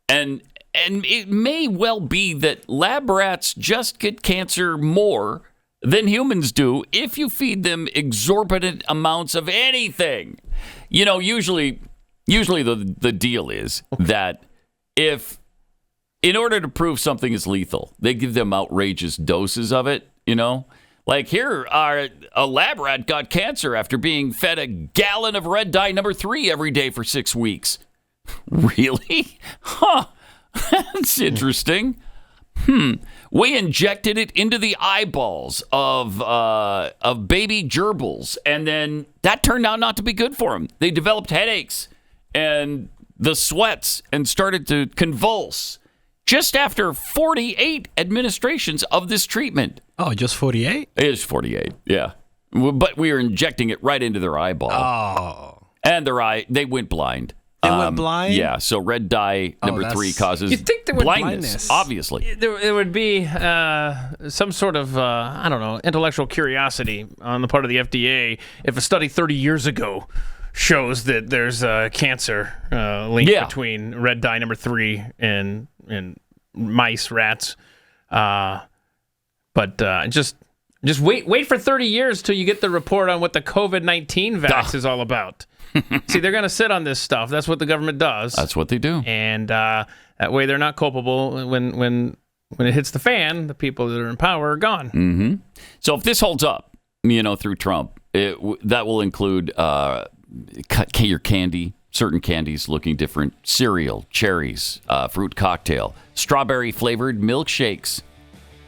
And it may well be that lab rats just get cancer more than humans do if you feed them exorbitant amounts of anything. You know, usually the deal is that if, in order to prove something is lethal, they give them outrageous doses of it, you know? Like here, a lab rat got cancer after being fed a gallon of red dye number 3 every day for 6 weeks. Really? Huh. That's interesting. We injected it into the eyeballs of baby gerbils, and then that turned out not to be good for them. They developed headaches and the sweats and started to convulse just after 48 administrations of this treatment. Oh, just 48? It is 48, yeah. But we are injecting it right into their eyeball. Oh. And they went blind. They went blind? Yeah, so red dye number 3 causes blindness, obviously. It would be some sort of, I don't know, intellectual curiosity on the part of the FDA if a study 30 years ago shows that there's a cancer link between red dye number 3 and mice, rats. But just wait for 30 years till you get the report on what the COVID-19 vax is all about. See, they're going to sit on this stuff. That's what the government does. That's what they do. And that way they're not culpable when it hits the fan. The people that are in power are gone. Mm-hmm. So if this holds up, through Trump, that will include your candy, certain candies looking different, cereal, cherries, fruit cocktail, strawberry-flavored milkshakes.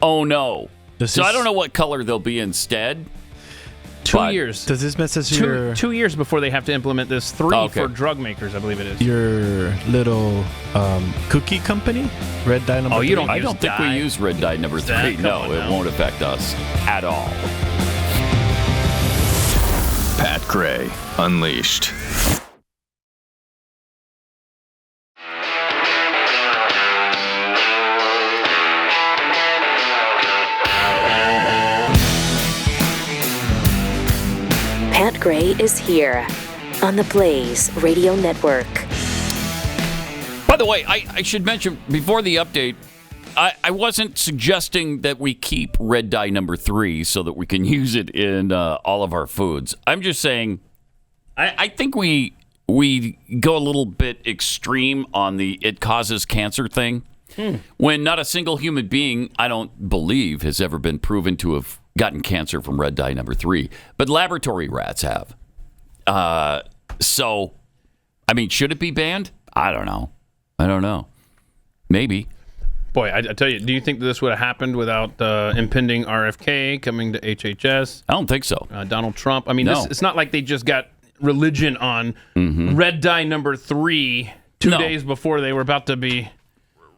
Oh, no. I don't know what color they'll be instead. 2 years. Does this message 2 years before they have to implement this? 3 for drug makers, I believe it is. Your little cookie company, red dye number 3? You don't I don't think we use red dye number 3. No, it won't affect us at all. Pat Gray Unleashed. Pat Gray is here on the Blaze Radio Network. By the way, I should mention before the update, I wasn't suggesting that we keep red dye number 3 so that we can use it in all of our foods. I'm just saying I think we go a little bit extreme on the it causes cancer thing. When not a single human being, I don't believe, has ever been proven to have gotten cancer from red dye number 3. But laboratory rats have. So, I mean, should it be banned? I don't know. Maybe. Boy, I tell you, do you think this would have happened without impending RFK coming to HHS? I don't think so. Donald Trump. I mean, it's not like they just got religion on red dye number 3 2 days before they were about to be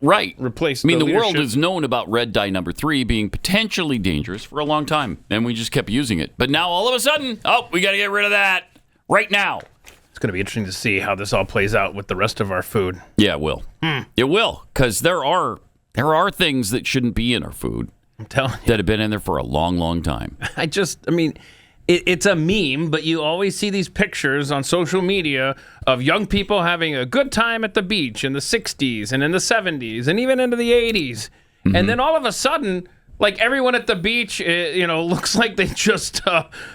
replaced. I mean, the world has known about red dye number 3 being potentially dangerous for a long time, and we just kept using it. But now, all of a sudden, we got to get rid of that right now. It's going to be interesting to see how this all plays out with the rest of our food. Yeah, it will. It will, because there are things that shouldn't be in our food. I'm telling you. That have been in there for a long, long time. It's a meme, but you always see these pictures on social media of young people having a good time at the beach in the 60s and in the 70s and even into the 80s. And then all of a sudden, like everyone at the beach, looks like they just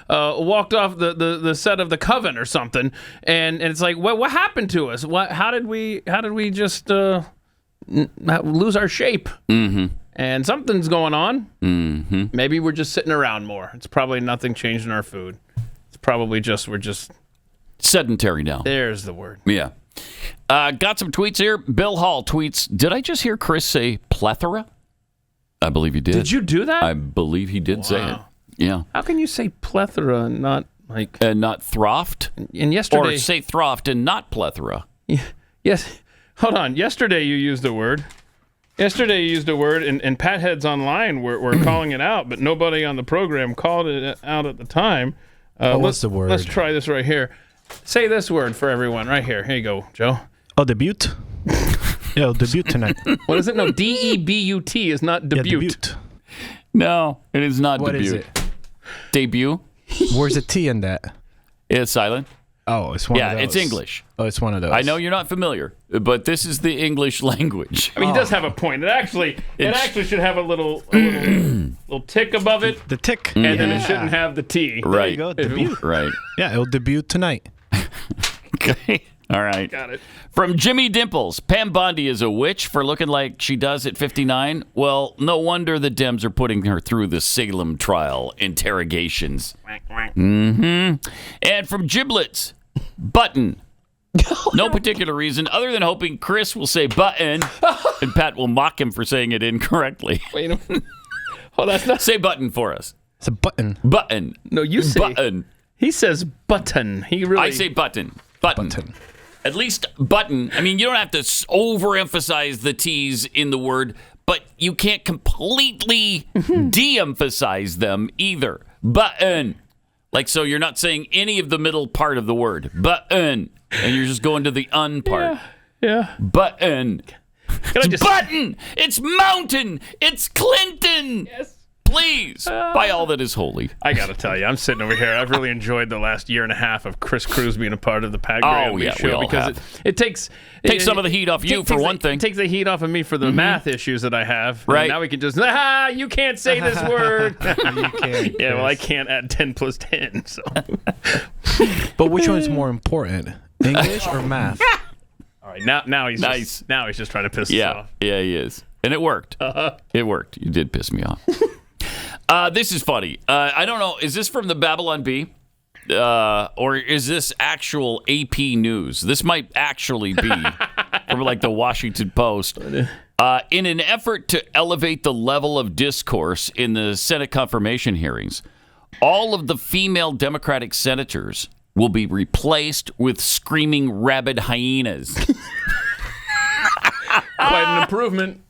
walked off the set of The Coven or something. And it's like, what happened to us? How did we just lose our shape? And something's going on. Maybe we're just sitting around more. It's probably nothing changed in our food. It's probably we're just sedentary now. There's the word. Yeah. Got some tweets here. Bill Hall tweets, did I just hear Kris say plethora? I believe he did. Did you do that? I believe he did say it. Yeah. How can you say plethora and not like... And not throft? And yesterday... Or say throft and not plethora. Yes. Hold on. Yesterday you used a word. And PatHeads online were calling it out, but nobody on the program called it out at the time. What's the word? Let's try this right here. Say this word for everyone right here. Here you go, Joe. Oh, debut? Yeah, debut tonight. What is it? No, D-E-B-U-T is not debut. Yeah, debut. No, it is not what debut. What is it? Debut. Where's the T in that? It's silent. Oh, it's one of those. Yeah, it's English. Oh, it's one of those. I know you're not familiar, but this is the English language. I mean, he does have a point. It actually should have a little tick above it. The tick. And then it shouldn't have the T. Right. There you go, debut. Right. Yeah, it'll debut tonight. Okay. All right. Got it. From Jimmy Dimples, Pam Bondi is a witch for looking like she does at 59. Well, no wonder the Dems are putting her through the Salem trial interrogations. Mm-hmm. And from Giblets, Button. No particular reason other than hoping Kris will say button and Pat will mock him for saying it incorrectly. Wait a minute. Oh, that's not. Say button for us. It's a button. Button. No, you say button. He says button. I say button. Button. At least button. I mean, you don't have to overemphasize the T's in the word, but you can't completely de-emphasize them either. Button. Like, so you're not saying any of the middle part of the word. Button. And you're just going to the un part. Yeah. Button. It's button. It's mountain. It's Clinton. Yes. Please, by all that is holy. I got to tell you, I'm sitting over here. I've really enjoyed the last year and a half of Cruz being a part of the Pat Gray show because it takes some of the heat off you for one thing. It takes the heat off of me for the math issues that I have. Right. And now we can just, you can't say this word. You can't. Yeah, well, I can't add 10 plus 10. So. But which one's more important, English or math? All right, now he's nice. Now he's just trying to piss us off. Yeah, he is. And it worked. It worked. You did piss me off. This is funny. I don't know. Is this from the Babylon Bee? Or is this actual AP news? This might actually be from like the Washington Post. In an effort to elevate the level of discourse in the Senate confirmation hearings, all of the female Democratic senators will be replaced with screaming rabid hyenas. Quite an improvement.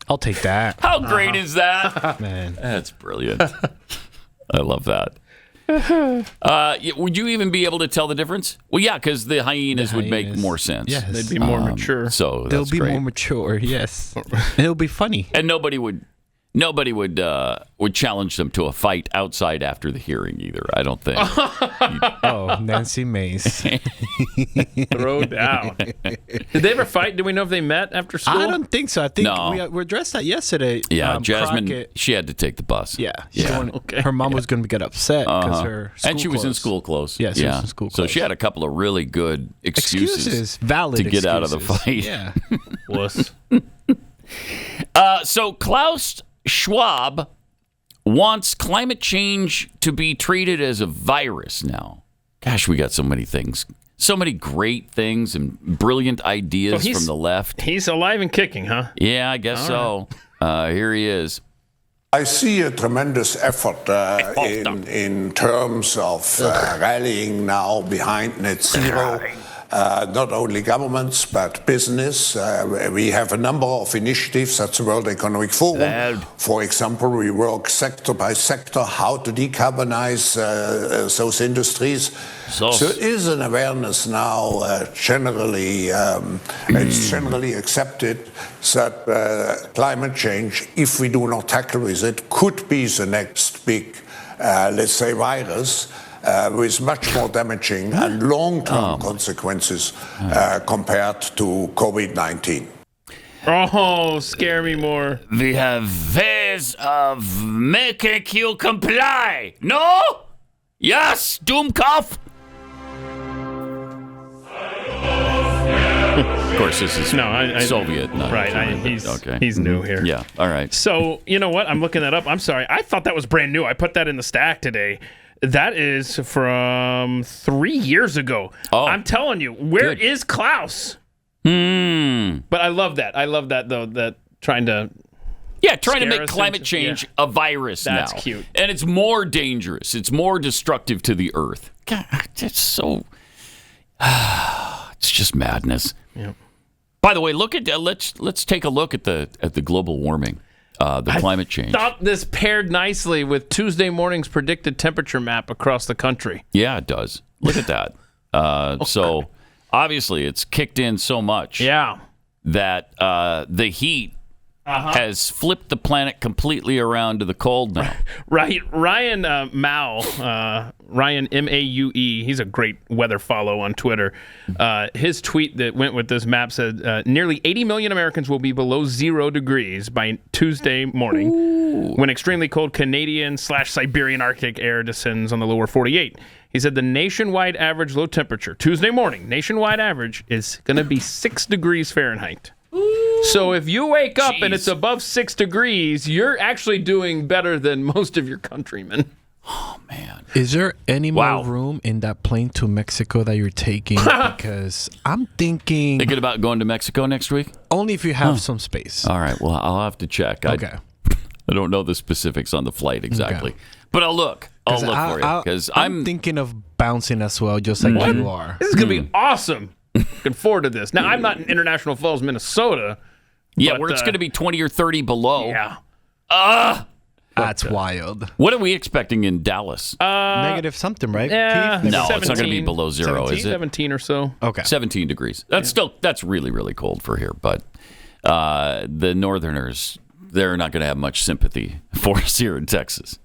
I'll take that. How great is that? Man. That's brilliant. I love that. Would you even be able to tell the difference? Well, yeah, because the hyenas would make more sense. Yes. They'd be more mature. So They'll that's be great. more mature, yes. It'll be funny. And nobody would challenge them to a fight outside after the hearing either, I don't think. Oh, Nancy Mace. Throw down. Did they ever fight? Do we know if they met after school? I don't think so. I think No. we addressed that yesterday. Yeah, Jasmine, Crockett, she had to take the bus. yeah. Her mom was going to get upset because her school and she was in closed. school clothes. Yeah, she was in school So clothes. she had a couple of really good excuses valid to get out of the excuses. fight. Yeah. Wuss. So Klaus Schwab wants climate change to be treated as a virus now. Gosh, we got so many things. So many great things and brilliant ideas from the left. He's alive and kicking, huh? Yeah, I guess so. Here he is. I see a tremendous effort in terms of rallying now behind net zero. Not only governments, but business. We have a number of initiatives at the World Economic Forum. For example, we work sector by sector how to decarbonize those industries. So there is an awareness now generally, it's generally accepted that climate change, if we do not tackle with it, could be the next big, let's say, virus. With much more damaging and long-term consequences compared to COVID-19. Oh, scare me more. We have ways of making you comply. No? Yes, Doomkopf? Of course, this is Soviet. Not right, he's new here. Yeah, all right. So, you know what? I'm looking that up. I'm sorry. I thought that was brand new. I put that in the stack today. That is from 3 years ago. Oh. I'm telling you, where is Klaus? But I love that. I love that, though, that trying to make climate change a virus now. That's cute. And it's more dangerous. It's more destructive to the earth. God, it's so... It's just madness. Yep. By the way, look at let's take a look at the global warming, the climate change. Thought this paired nicely with Tuesday morning's predicted temperature map across the country. Yeah, it does. Look at that. So obviously, it's kicked in so much. Yeah. That the heat has flipped the planet completely around to the cold now. Right. Ryan Ryan Maue, he's a great weather follow on Twitter. His tweet that went with this map said, nearly 80 million Americans will be below 0 degrees by Tuesday morning when extremely cold Canadian/Siberian Arctic air descends on the lower 48. He said the nationwide average low temperature, Tuesday morning, nationwide average is going to be 6 degrees Fahrenheit. So if you wake up and it's above 6 degrees, you're actually doing better than most of your countrymen. Oh, man. Is there any more room in that plane to Mexico that you're taking? Because I'm thinking about going to Mexico next week? Only if you have some space. All right. Well, I'll have to check. Okay. I don't know the specifics on the flight exactly. Okay. But I'll look. I'll look for you. Because I'm thinking of bouncing as well, just like you are. This is going to be awesome. Looking forward to this. Now, I'm not in International Falls, Minnesota. Yeah, where it's going to be 20 or 30 below. Yeah. That's wild. What are we expecting in Dallas? Negative something, right? Yeah. No, it's not going to be below 0, 17, is it? 17 or so. Okay. 17 degrees. That's really, really cold for here. But the Northerners, they're not going to have much sympathy for us here in Texas.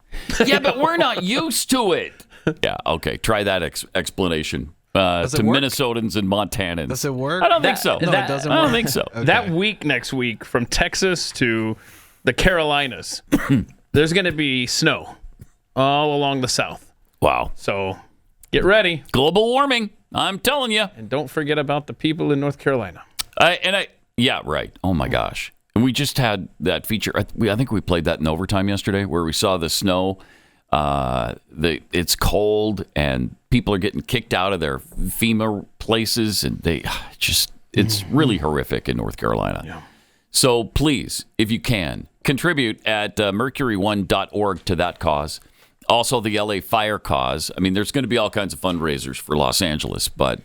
Yeah, but we're not used to it. Yeah, okay. Try that explanation. To Minnesotans and Montanans. Does it work? I don't think so. No, it doesn't work. I don't think so. Okay. That week next week, from Texas to the Carolinas, there's going to be snow all along the south. Wow. So get ready. Global warming. I'm telling you. And don't forget about the people in North Carolina. Yeah, right. Oh, my gosh. And we just had that feature. I think we played that in overtime yesterday where we saw the snow. It's cold and people are getting kicked out of their FEMA places, and it's really horrific in North Carolina. Yeah. So please, if you can, contribute at mercury1.org to that cause. Also, the LA fire cause. I mean, there's going to be all kinds of fundraisers for Los Angeles, but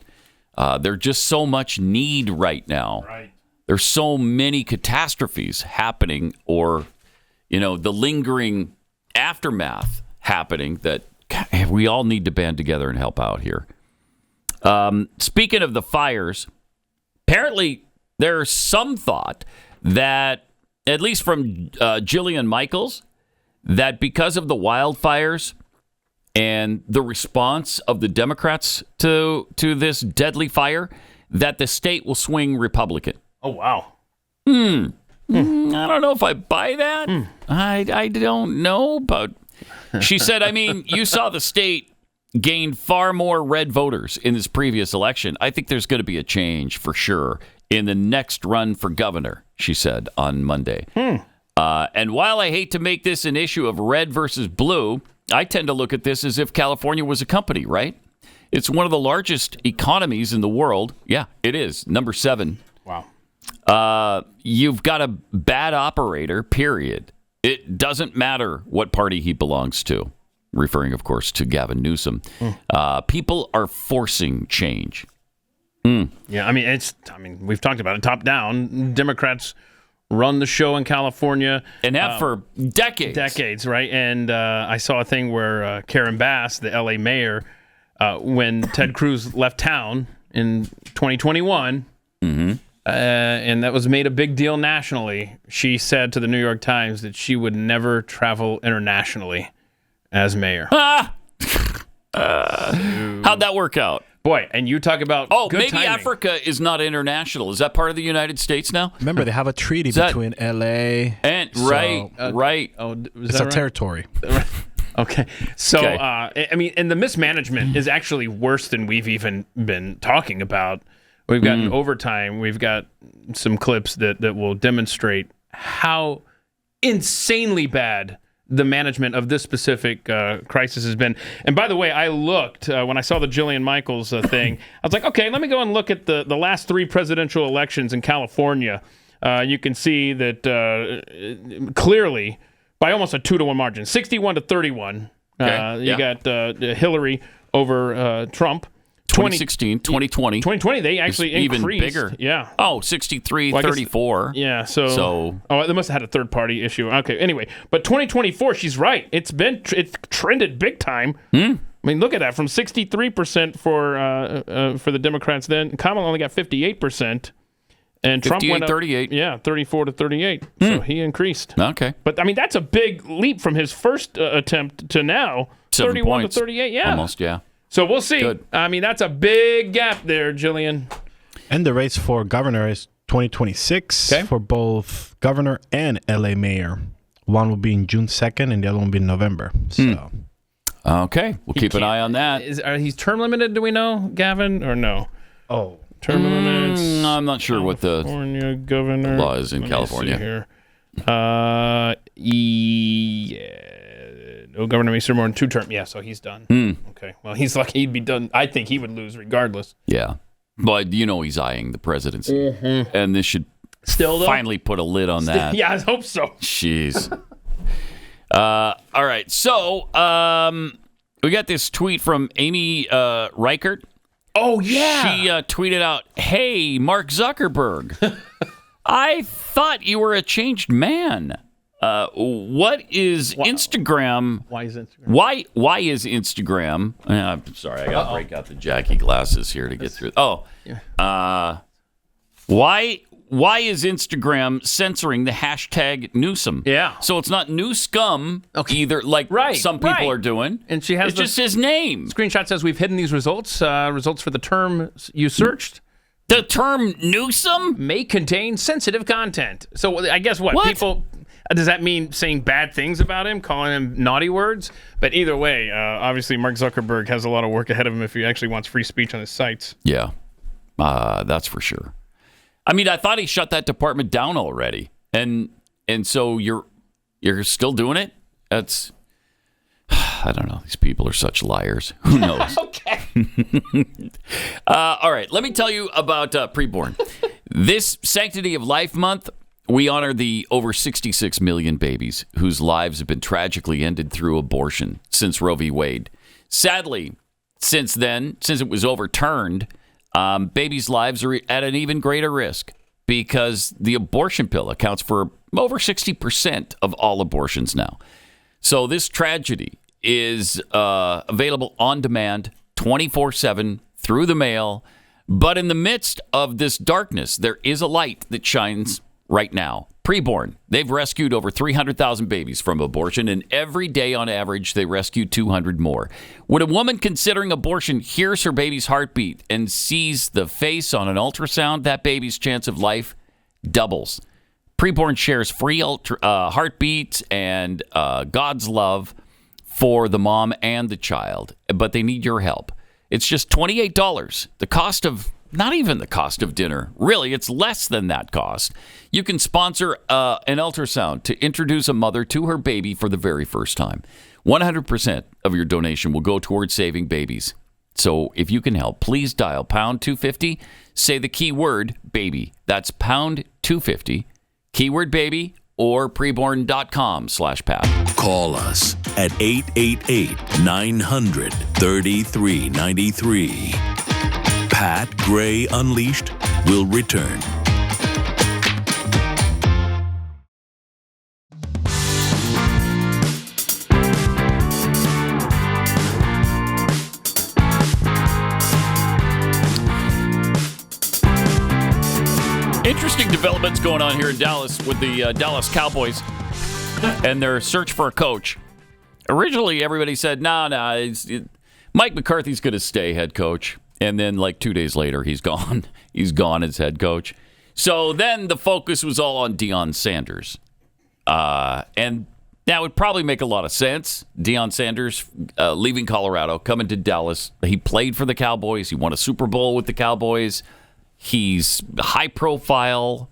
there's just so much need right now. Right. There's so many catastrophes happening, or the lingering aftermath happening, that we all need to band together and help out here. Speaking of the fires, apparently there's some thought that, at least from Jillian Michaels, that because of the wildfires and the response of the Democrats to this deadly fire, that the state will swing Republican. Oh, wow. I don't know if I buy that. I don't know, but she said, I mean, you saw the state gained far more red voters in this previous election. I think there's going to be a change for sure in the next run for governor, she said on Monday. And while I hate to make this an issue of red versus blue, I tend to look at this as if California was a company, right? It's one of the largest economies in the world. Yeah, it is. Number 7. Wow. You've got a bad operator, period. It doesn't matter what party he belongs to, referring, of course, to Gavin Newsom. People are forcing change. Yeah, I mean, we've talked about it top down. Democrats run the show in California. And have for decades. Decades, right? And I saw a thing where Karen Bass, the LA mayor, when Ted Cruz left town in 2021, and that was made a big deal nationally, she said to the New York Times that she would never travel internationally as mayor. How'd that work out? Boy, and you talk about good maybe timing. Africa is not international. Is that part of the United States now? Remember, they have a treaty between LA and right. Oh, it's a territory. Okay, so I mean, and the mismanagement is actually worse than we've even been talking about. We've got overtime. We've got some clips that will demonstrate how insanely bad the management of this specific crisis has been. And by the way, I looked when I saw the Jillian Michaels thing. I was like, okay, let me go and look at the last 3 presidential elections in California. You can see that clearly by almost a 2-to-1 margin, 61-31. Okay. You got Hillary over Trump. 2016, 2020. 2020, they actually increased. Even bigger. Yeah. Oh, 63, 34. Yeah, so... Oh, they must have had a third-party issue. Okay, anyway. But 2024, she's right. It's trended big time. I mean, look at that. From 63% for the Democrats then. Kamala only got 58%. And Trump went up, 38. Yeah, 34 to 38. So he increased. Okay. But, I mean, that's a big leap from his first attempt to now. 7 31 points. to 38, yeah. Almost, yeah. So we'll see. Good. I mean, that's a big gap there, Jillian. And the race for governor is 2026 for both governor and LA mayor. One will be in June 2nd and the other one will be in November. So. Okay. We'll keep an eye on that. Are he term limited, do we know, Gavin, or no? Oh. Term limits. I'm not sure what the California governor law is in California. Here. No governor may serve more than 2 terms. Yeah, so he's done. Okay. Well, he's lucky he'd be done. I think he would lose regardless. Yeah. But he's eyeing the presidency. And this should finally put a lid on that. Yeah, I hope so. Jeez. All right. So we got this tweet from Amy Reichert. Oh, yeah. She tweeted out, "Hey, Mark Zuckerberg, I thought you were a changed man. What is Instagram? Why is Instagram? Why is Instagram? I'm sorry, I got to break out the Jackie glasses here to get through. Why is Instagram censoring the hashtag Newsom? Yeah. So it's not new scum either, like some people are doing. And she has it's just his name. Screenshot says we've hidden these results. Results for the term you searched. The term Newsom may contain sensitive content. So I guess what? People. Does that mean saying bad things about him, calling him naughty words? But either way, obviously Mark Zuckerberg has a lot of work ahead of him if he actually wants free speech on his sites. Yeah, that's for sure. I mean, I thought he shut that department down already, and so you're still doing it? That's I don't know. These people are such liars. Who knows? Okay. All right. Let me tell you about preborn. This Sanctity of Life Month, we honor the over 66 million babies whose lives have been tragically ended through abortion since Roe v. Wade. Sadly, since it was overturned, babies' lives are at an even greater risk because the abortion pill accounts for over 60% of all abortions now. So this tragedy is available on demand 24/7 through the mail. But in the midst of this darkness, there is a light that shines right now. Preborn. They've rescued over 300,000 babies from abortion, and every day on average, they rescue 200 more. When a woman considering abortion hears her baby's heartbeat and sees the face on an ultrasound, that baby's chance of life doubles. Preborn shares free heartbeats and God's love for the mom and the child, but they need your help. It's just $28. Not even the cost of dinner. Really, it's less than that cost. You can sponsor an ultrasound to introduce a mother to her baby for the very first time. 100% of your donation will go towards saving babies. So if you can help, please dial pound 250, say the keyword baby. That's pound 250, keyword baby, or preborn.com/Pat. Call us at 888-900-3393. Pat Gray Unleashed will return. Interesting developments going on here in Dallas with the Dallas Cowboys and their search for a coach. Originally, everybody said, no, Mike McCarthy's going to stay head coach. And then like 2 days later, he's gone. He's gone as head coach. So then the focus was all on Deion Sanders. And that would probably make a lot of sense. Deion Sanders leaving Colorado, coming to Dallas. He played for the Cowboys. He won a Super Bowl with the Cowboys. He's high profile.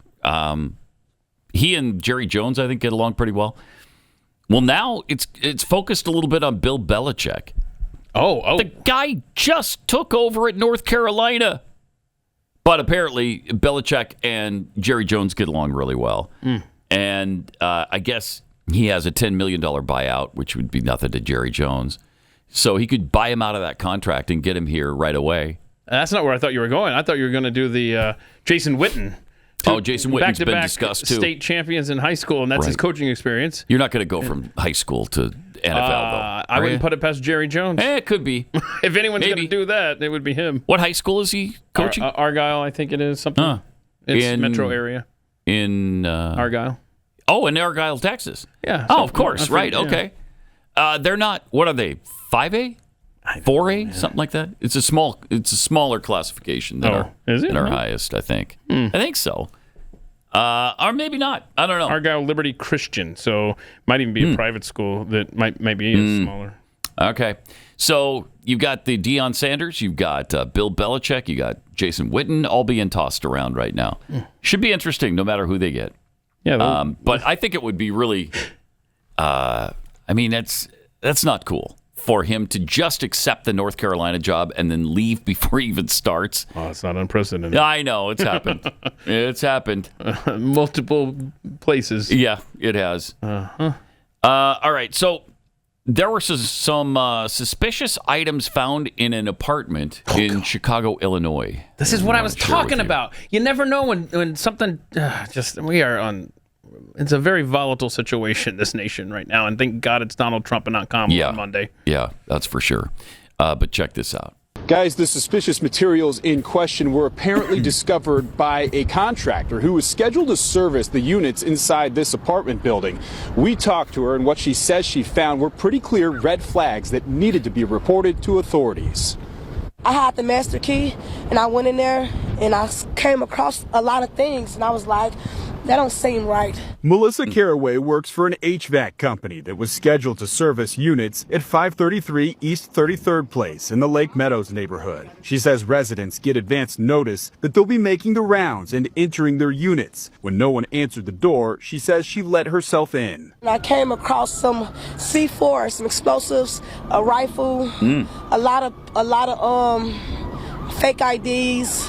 He and Jerry Jones, I think, get along pretty well. Well, now it's focused a little bit on Bill Belichick. Oh. The guy just took over at North Carolina. But apparently, Belichick and Jerry Jones get along really well. And I guess he has a $10 million buyout, which would be nothing to Jerry Jones. So he could buy him out of that contract and get him here right away. That's not where I thought you were going. I thought you were going to do the Jason Witten. Jason Witten's been discussed too. State champions in high school, and that's his coaching experience. You're not going to go from high school to NFL, though. I wouldn't put it past Jerry Jones. It could be. If anyone's going to do that, it would be him. What high school is he coaching? Argyle, I think it is. Something. It's in metro area. In Argyle. Oh, in Argyle, Texas. Yeah. Oh, of course. Right. Okay. They're not. What are they? 5A? 4A? Something like that. It's a smaller classification than our highest. I think. I think so. Or maybe not. I don't know. Argyle Liberty Christian. So might even be a private school that might be smaller. Okay. So you've got the Deion Sanders, you've got Bill Belichick, you got Jason Witten, all being tossed around right now. Should be interesting, no matter who they get. Yeah. But I think it would be really. That's not cool for him to just accept the North Carolina job and then leave before he even starts. Oh, it's not unprecedented. I know it's happened. It's happened. Multiple places. Yeah, it has. All right, so. There were some suspicious items found in an apartment in Chicago, Illinois. This is what I was talking about. You never know when something we are on. It's a very volatile situation, this nation right now, and thank God it's Donald Trump and not Kamala on Monday. Yeah, that's for sure. But check this out. Guys, the suspicious materials in question were apparently discovered by a contractor who was scheduled to service the units inside this apartment building. We talked to her, and what she says she found were pretty clear red flags that needed to be reported to authorities. I had the master key, and I went in there, and I came across a lot of things, and I was like, that don't seem right. Melissa Caraway works for an HVAC company that was scheduled to service units at 533 East 33rd Place in the Lake Meadows neighborhood. She says residents get advance notice that they'll be making the rounds and entering their units. When no one answered the door, she says she let herself in. And I came across some C4, some explosives, a rifle, a lot of fake IDs,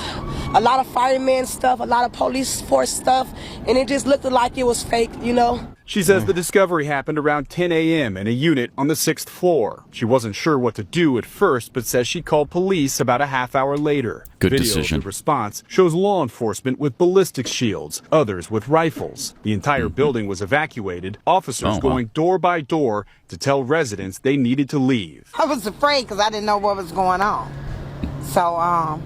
a lot of fireman stuff, a lot of police force stuff, and it just looked like it was fake, you know? She says the discovery happened around 10 a.m. in a unit on the 6th floor. She wasn't sure what to do at first, but says she called police about a half hour later. Good Video decision. of the response shows law enforcement with ballistic shields, others with rifles. The entire building was evacuated, officers going door by door to tell residents they needed to leave. I was afraid because I didn't know what was going on. So,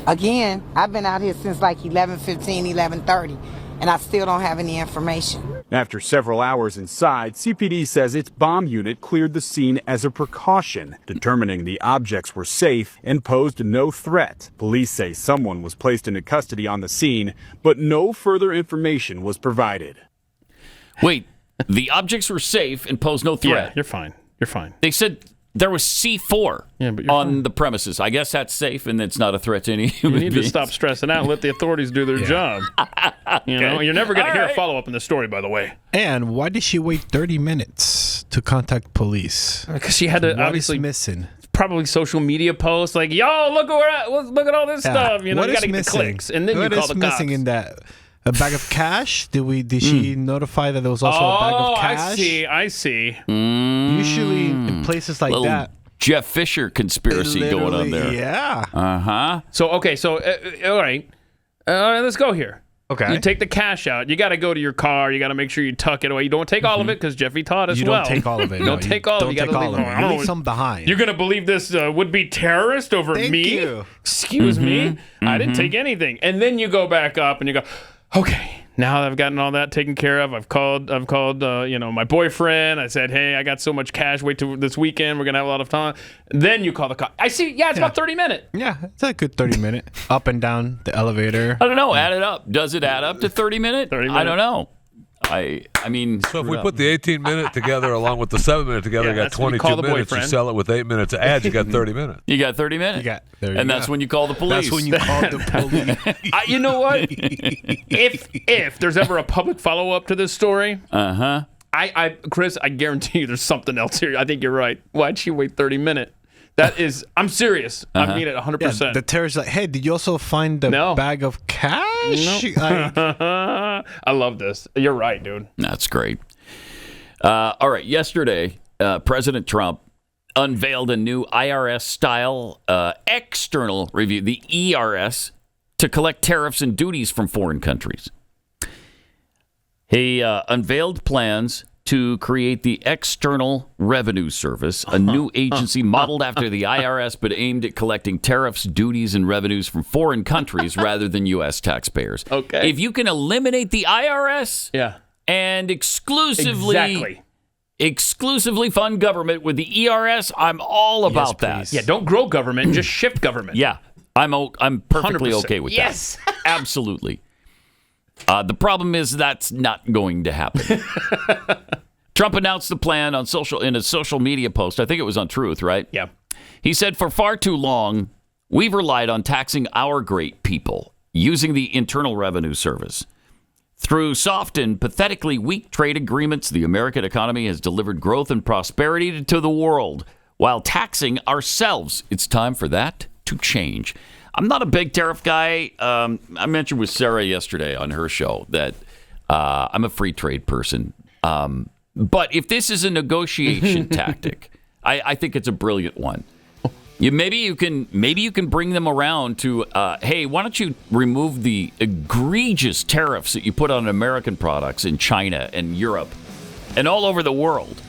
again, I've been out here since like 11:15, 11:30, and I still don't have any information. After several hours inside, CPD says its bomb unit cleared the scene as a precaution, determining the objects were safe and posed no threat. Police say someone was placed into custody on the scene, but no further information was provided. Wait, the objects were safe and posed no threat? Yeah, you're fine. You're fine. They said there was C4 on the premises. I guess that's safe and it's not a threat to any human beings. You need to stop stressing out and let the authorities do their job. You know, you're never going to hear a follow-up in the story, by the way. And why did she wait 30 minutes to contact police? Because she had to obviously missing. Probably social media posts like, "Yo, look at all this stuff." You know, you got to get the clicks, and then you call the cops. What is missing in that? A bag of cash? Did she notify that there was also a bag of cash? I see. Usually in places like that. Jeff Fisher conspiracy going on there. Yeah. So, okay. So, all right. Let's go here. Okay. You take the cash out. You got to go to your car. You got to make sure you tuck it away. You don't take all of it because Jeffy taught us you well. don't take all of it. Don't take all of it. You got to leave some behind. You're going to believe this would-be terrorist over me? You. Excuse me? I didn't take anything. And then you go back up and you go, okay, now that I've gotten all that taken care of, I've called my boyfriend. I said, hey, I got so much cash. Wait till this weekend. We're going to have a lot of time. Then you call the cop. I see. Yeah, it's about 30 minutes. Yeah, it's a good 30 minute. Up and down the elevator. I don't know. Add it up. Does it add up to 30 minutes? 30 minutes. I don't know. I mean, so if we put the 18-minute together along with the 7-minute together, you got 22 minutes. You sell it with 8 minutes of ads, you got 30 minutes. You got 30 minutes. That's when you call the police. That's when you call the police. You know what? If there's ever a public follow-up to this story, Kris, I guarantee you there's something else here. I think you're right. Why'd she wait 30 minutes? That is, I'm serious. I mean it 100%. Yeah, the terrorist like, hey, did you also find the bag of cash? I love this. You're right, dude. That's great. All right. Yesterday, President Trump unveiled a new IRS-style external review, the ERS, to collect tariffs and duties from foreign countries. He unveiled plans to create the External Revenue Service, a new agency modeled after the IRS but aimed at collecting tariffs, duties, and revenues from foreign countries rather than U.S. taxpayers. Okay. If you can eliminate the IRS and exclusively fund government with the ERS, I'm all about that. Yeah, don't grow government, just shift government. Yeah, I'm perfectly 100%. okay with Yes. that. Absolutely. The problem is that's not going to happen. Trump announced the plan on in a social media post. I think it was on Truth, right? Yeah. He said, for far too long, we've relied on taxing our great people using the Internal Revenue Service. Through soft and pathetically weak trade agreements, the American economy has delivered growth and prosperity to the world while taxing ourselves. It's time for that to change. I'm not a big tariff guy. I mentioned with Sarah yesterday on her show that I'm a free trade person. But if this is a negotiation tactic, I think it's a brilliant one. Maybe you can bring them around to, hey, why don't you remove the egregious tariffs that you put on American products in China and Europe and all over the world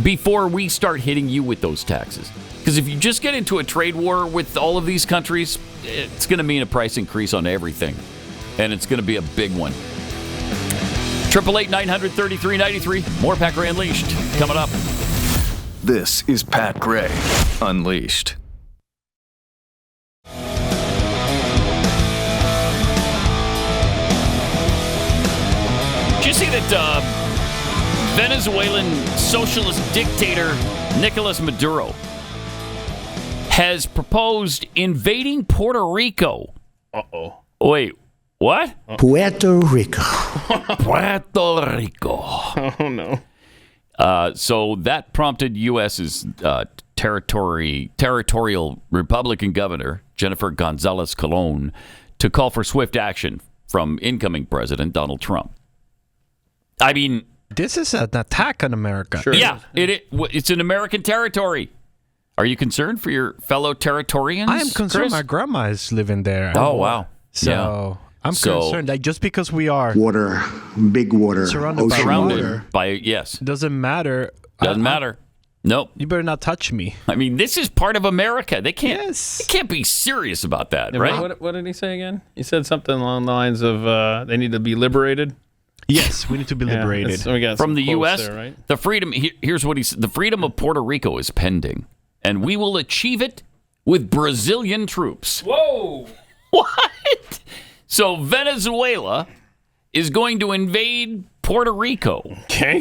before we start hitting you with those taxes. Because if you just get into a trade war with all of these countries, it's going to mean a price increase on everything. And it's going to be a big one. 888-900-3393. More Pat Gray Unleashed coming up. This is Pat Gray Unleashed. Did you see that Venezuelan socialist dictator Nicolas Maduro has proposed invading Puerto Rico? Uh-oh. Wait, what? Puerto Rico. Puerto Rico. Oh, no. So that prompted U.S.'s territorial Republican governor, Jennifer Gonzalez Colon, to call for swift action from incoming President Donald Trump. I mean, this is an attack on America. Sure. Yeah, it's an American territory. Are you concerned for your fellow Territorians? I am concerned. Chris? My grandma is living there. Oh, wow. So I'm concerned. Like, just because we are water, big water, surrounded by water, doesn't matter. Doesn't matter. Nope. You better not touch me. I mean, this is part of America. They can't be serious about that, Yeah, right? What did he say again? He said something along the lines of they need to be liberated. Yes, we need to be liberated. So we got from the U.S. There, right? The freedom. Here's what he said: the freedom of Puerto Rico is pending, and we will achieve it with Brazilian troops. Whoa! What? So Venezuela is going to invade Puerto Rico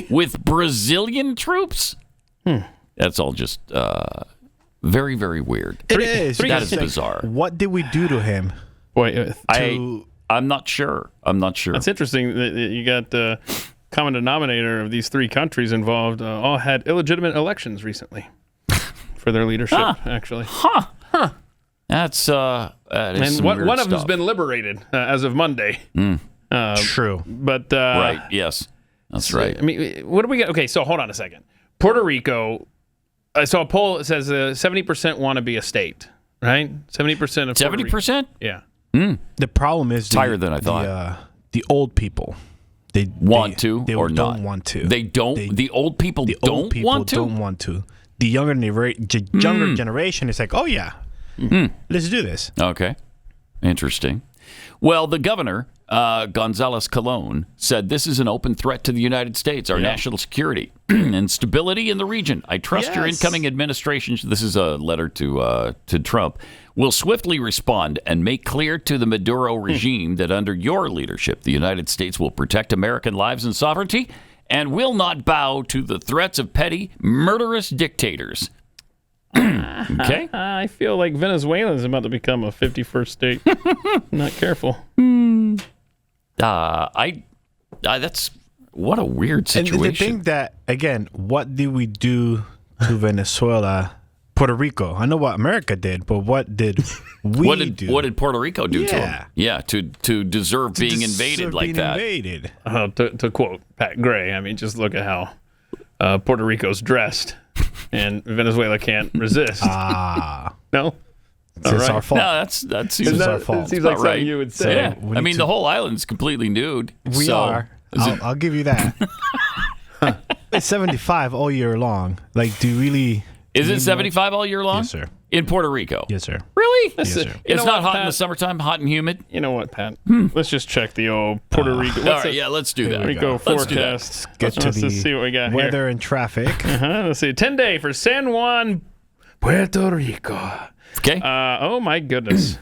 with Brazilian troops? That's all just very, very weird. It is. That is bizarre. What did we do to him? Wait, I'm not sure. That's interesting that you got the common denominator of these three countries involved all had illegitimate elections recently for their leadership, actually. That's that is and one of them's been liberated as of Monday. True, but right, yes, that's right. I mean, what do we get? Okay, so hold on a second. Puerto Rico. I saw a poll that says 70% want to be a state, right? 70% of 70%. Yeah. The problem is higher than I thought. The old people, they want to or don't not want to. They don't. The old people don't want to. Don't want to. The younger generation is like, oh yeah, let's do this. Okay, interesting. Well, the governor, Gonzalez Colon, said this is an open threat to the United States, our national security, and stability in the region. I trust your incoming administration. This is a letter to Trump. Will swiftly respond and make clear to the Maduro regime that under your leadership, the United States will protect American lives and sovereignty and will not bow to the threats of petty, murderous dictators. Okay. I feel like Venezuela is about to become a 51st state. Not careful. That's what a weird situation. And the thing that, again, what did we do to Venezuela, Puerto Rico? I know what America did, but what did we do? What did Puerto Rico do to them? Yeah, to deserve being invaded like that. To quote Pat Gray, I mean, just look at how Puerto Rico's dressed. and Venezuela can't resist. No? It's our fault. No, that seems our fault. It seems like right. something you would say. Yeah. I mean, the whole island's completely nude. We are. I'll give you that. It's 75 all year long. Like, do you really... Is it 75 all year long? Yes, sir. In Puerto Rico? Yes, sir. Really? Yes, sir. It's not hot in the summertime, hot and humid? You know what, Pat? Let's just check the old Puerto Rico. All right, let's do that. Rico forecast. Let's Let's see what we got weather here. and traffic. Let's see. 10-day for San Juan, Puerto Rico. Okay. Oh, my goodness.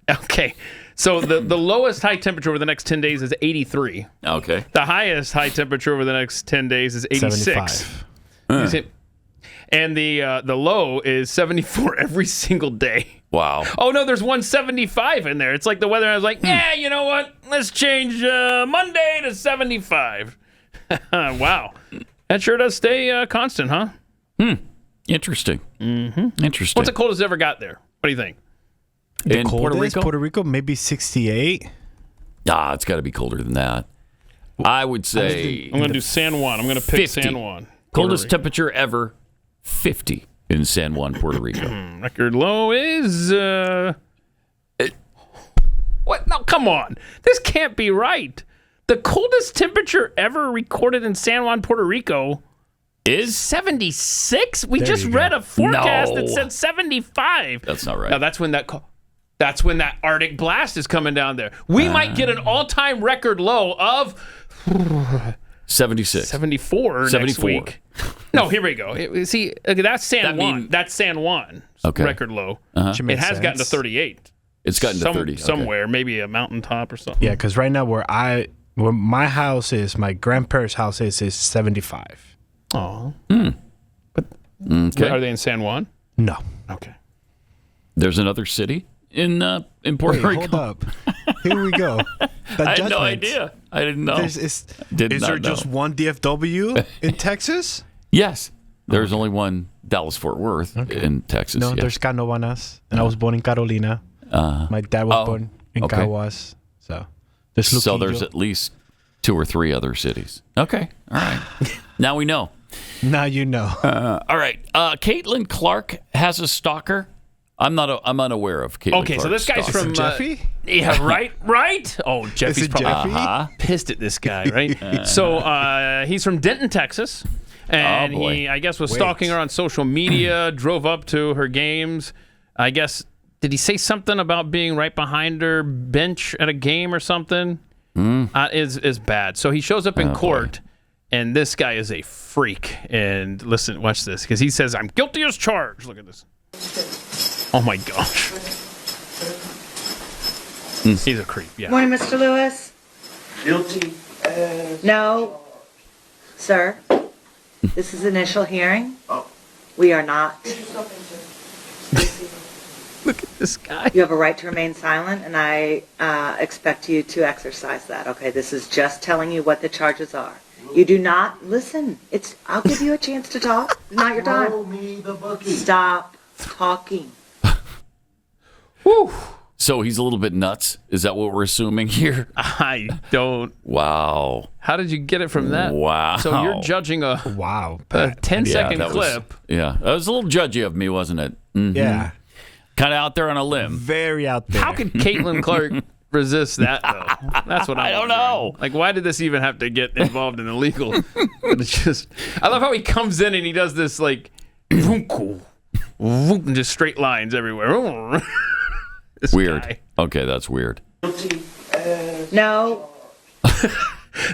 Okay. So the lowest high temperature over the next 10 days is 83. Okay. The highest high temperature over the next 10 days is 86. 75. And the low is 74 every single day. Wow. Oh, no, there's 175 in there. It's like the weather. I was like, yeah, you know what? Let's change Monday to 75. Wow. That sure does stay constant, huh? Interesting. Mm-hmm. Interesting. What's the coldest ever got there? What do you think? The In coldest, Puerto Rico? maybe 68. It's got to be colder than that. I would say... I'm going to do San Juan. I'm going to pick 50. San Juan. Coldest temperature ever, 50 in San Juan, Puerto Rico. Record low is... What? No, come on. This can't be right. The coldest temperature ever recorded in San Juan, Puerto Rico is 76? We just read a forecast that said 75. That's not right. Now, that's when that Arctic blast is coming down there. We might get an all-time record low of 76. 74 next week. No, here we go. See, that's San Juan. That's San Juan. Okay. Record low. It has gotten to 38. It's gotten to 30. Somewhere, maybe a mountaintop or something. Yeah, because right now where my house is, my grandparents' house is 75. Oh. But Okay. are they in San Juan? No. Okay. There's another city in Puerto Rico. Hold up. Here we go. I had no idea. I didn't know. Is there just one DFW in Texas? Yes. There's only one Dallas-Fort Worth in Texas. No, yes. there's Canovanas. And I was born in Carolina. My dad was born in Caguas. So there's at least 2 or 3 other cities. Okay. All right. Now we know. Now you know. All right. Caitlin Clark has a stalker. I'm unaware of Caitlin Clark's so this guy's stalker. from Jeffy? Yeah, right. Oh, Jeffy's it probably Jeffy? pissed at this guy, right? So he's from Denton, Texas, and he, I guess, was stalking her on social media. Drove up to her games. I guess, did he say something about being right behind her bench at a game or something? Is bad. So he shows up in court. And this guy is a freak. And listen, watch this, because he says, I'm guilty as charged. Look at this. Oh, my gosh. He's a creep, yeah. Morning, Mr. Lewis. Guilty No, sir. This is initial hearing. We are not. Look at this guy. You have a right to remain silent, and I expect you to exercise that. Okay, this is just telling you what the charges are. You do not listen. I'll give you a chance to talk. It's not your time. Throw me the bookie. Stop talking. Whew. So he's a little bit nuts? Is that what we're assuming here? I don't. Wow. How did you get it from that? Wow. So you're judging a 10-second clip. That was a little judgy of me, wasn't it? Mm-hmm. Yeah. Kind of out there on a limb. Very out there. How could Caitlin Clark resist that, though? That's what I don't know. Like, why did this even have to get involved in the legal? But it's just, I love how he comes in and he does this, like, just straight lines everywhere. Weird. Guy. Okay, that's weird. No.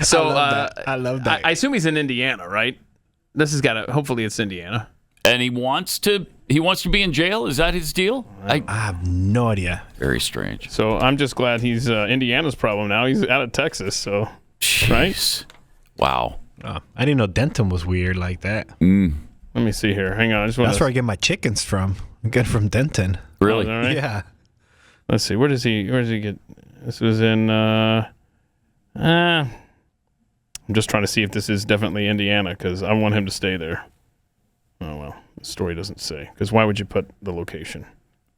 So I love that. I assume he's in Indiana, right? This has got to. Hopefully, it's Indiana. And he wants to be in jail. Is that his deal? I have no idea. Very strange. So I'm just glad he's Indiana's problem now. He's out of Texas, so right. Wow. I didn't know Denton was weird like that. Let me see here. Hang on. That's where I get my chickens from. I get from Denton. Really? Oh, right? Yeah. Let's see. Where does he get? This was in. I'm just trying to see if this is definitely Indiana because I want him to stay there. Oh well, the story doesn't say. Because why would you put the location?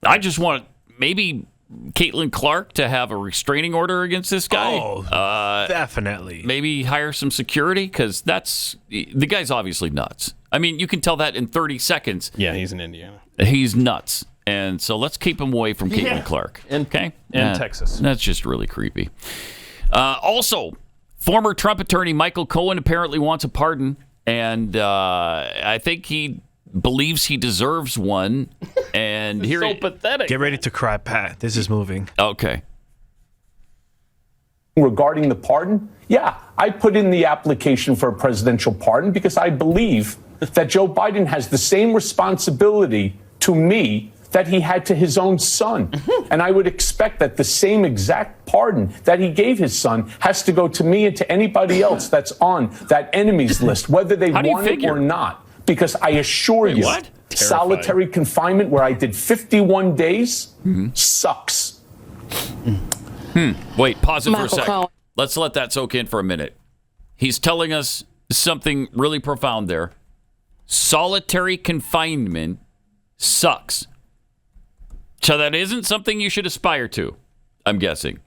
I just want maybe Caitlin Clark to have a restraining order against this guy. Oh, definitely. Maybe hire some security because the guy's obviously nuts. I mean, you can tell that in 30 seconds. Yeah, he's in Indiana. He's nuts. And so let's keep him away from Caitlin Clark. Okay? And Texas. That's just really creepy. Also, former Trump attorney Michael Cohen apparently wants a pardon. And I think he believes he deserves one. And here so pathetic. Get ready to cry, Pat. This is moving. Okay. Regarding the pardon, yeah, I put in the application for a presidential pardon because I believe that Joe Biden has the same responsibility to me that he had to his own son. And I would expect that the same exact pardon that he gave his son has to go to me and to anybody else that's on that enemies list, whether they want it or not. Because I assure you, solitary confinement where I did 51 days sucks. Wait, pause it for a second. Let's let that soak in for a minute. He's telling us something really profound there. Solitary confinement sucks. So that isn't something you should aspire to, I'm guessing.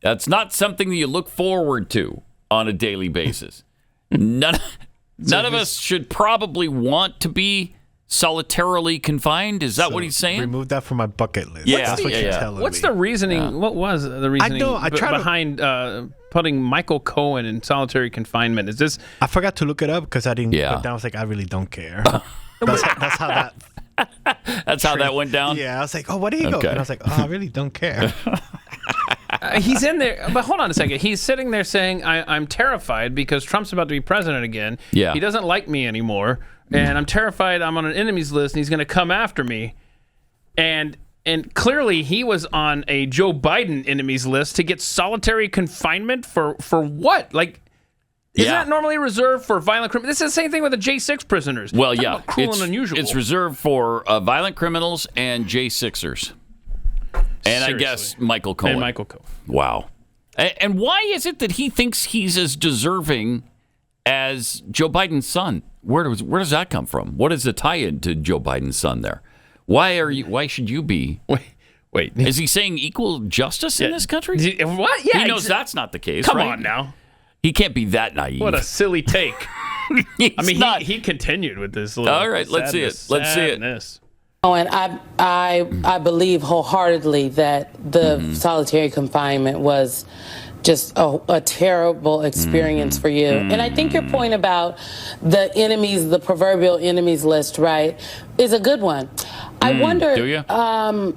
That's not something that you look forward to on a daily basis. None of us should probably want to be solitarily confined. Is that what he's saying? Remove that from my bucket list. Yeah, that's what you're telling What's me. the reasoning? What was the reasoning behind putting Michael Cohen in solitary confinement? Is this? I forgot to look it up because I didn't. But then I was like, I really don't care. that's how that. That's how that went down? Yeah, I was like, oh, what do you go? And I was like, oh, I really don't care. He's in there, but hold on a second. He's sitting there saying, I'm terrified because Trump's about to be president again. Yeah. He doesn't like me anymore, and I'm terrified I'm on an enemies list, and he's going to come after me. And clearly he was on a Joe Biden enemies list to get solitary confinement for what? Like, isn't that normally reserved for violent criminals? This is the same thing with the J6 prisoners. Well, Talk about cruel and unusual. It's reserved for violent criminals and J6ers. And Seriously. I guess Michael Cohen. And Michael Cohen. Wow. And why is it that he thinks he's as deserving as Joe Biden's son? Where does that come from? What is the tie-in to Joe Biden's son there? Why should you be? Wait. Is he saying equal justice in this country? What? Yeah. He knows that's not the case. Come right? on now. He can't be that naive. What a silly take. I mean, he continued with this. All right, let's see it. Let's see it. Oh, and I believe wholeheartedly that the solitary confinement was just a terrible experience for you. And I think your point about the enemies, the proverbial enemies list, right, is a good one. I wonder, do you?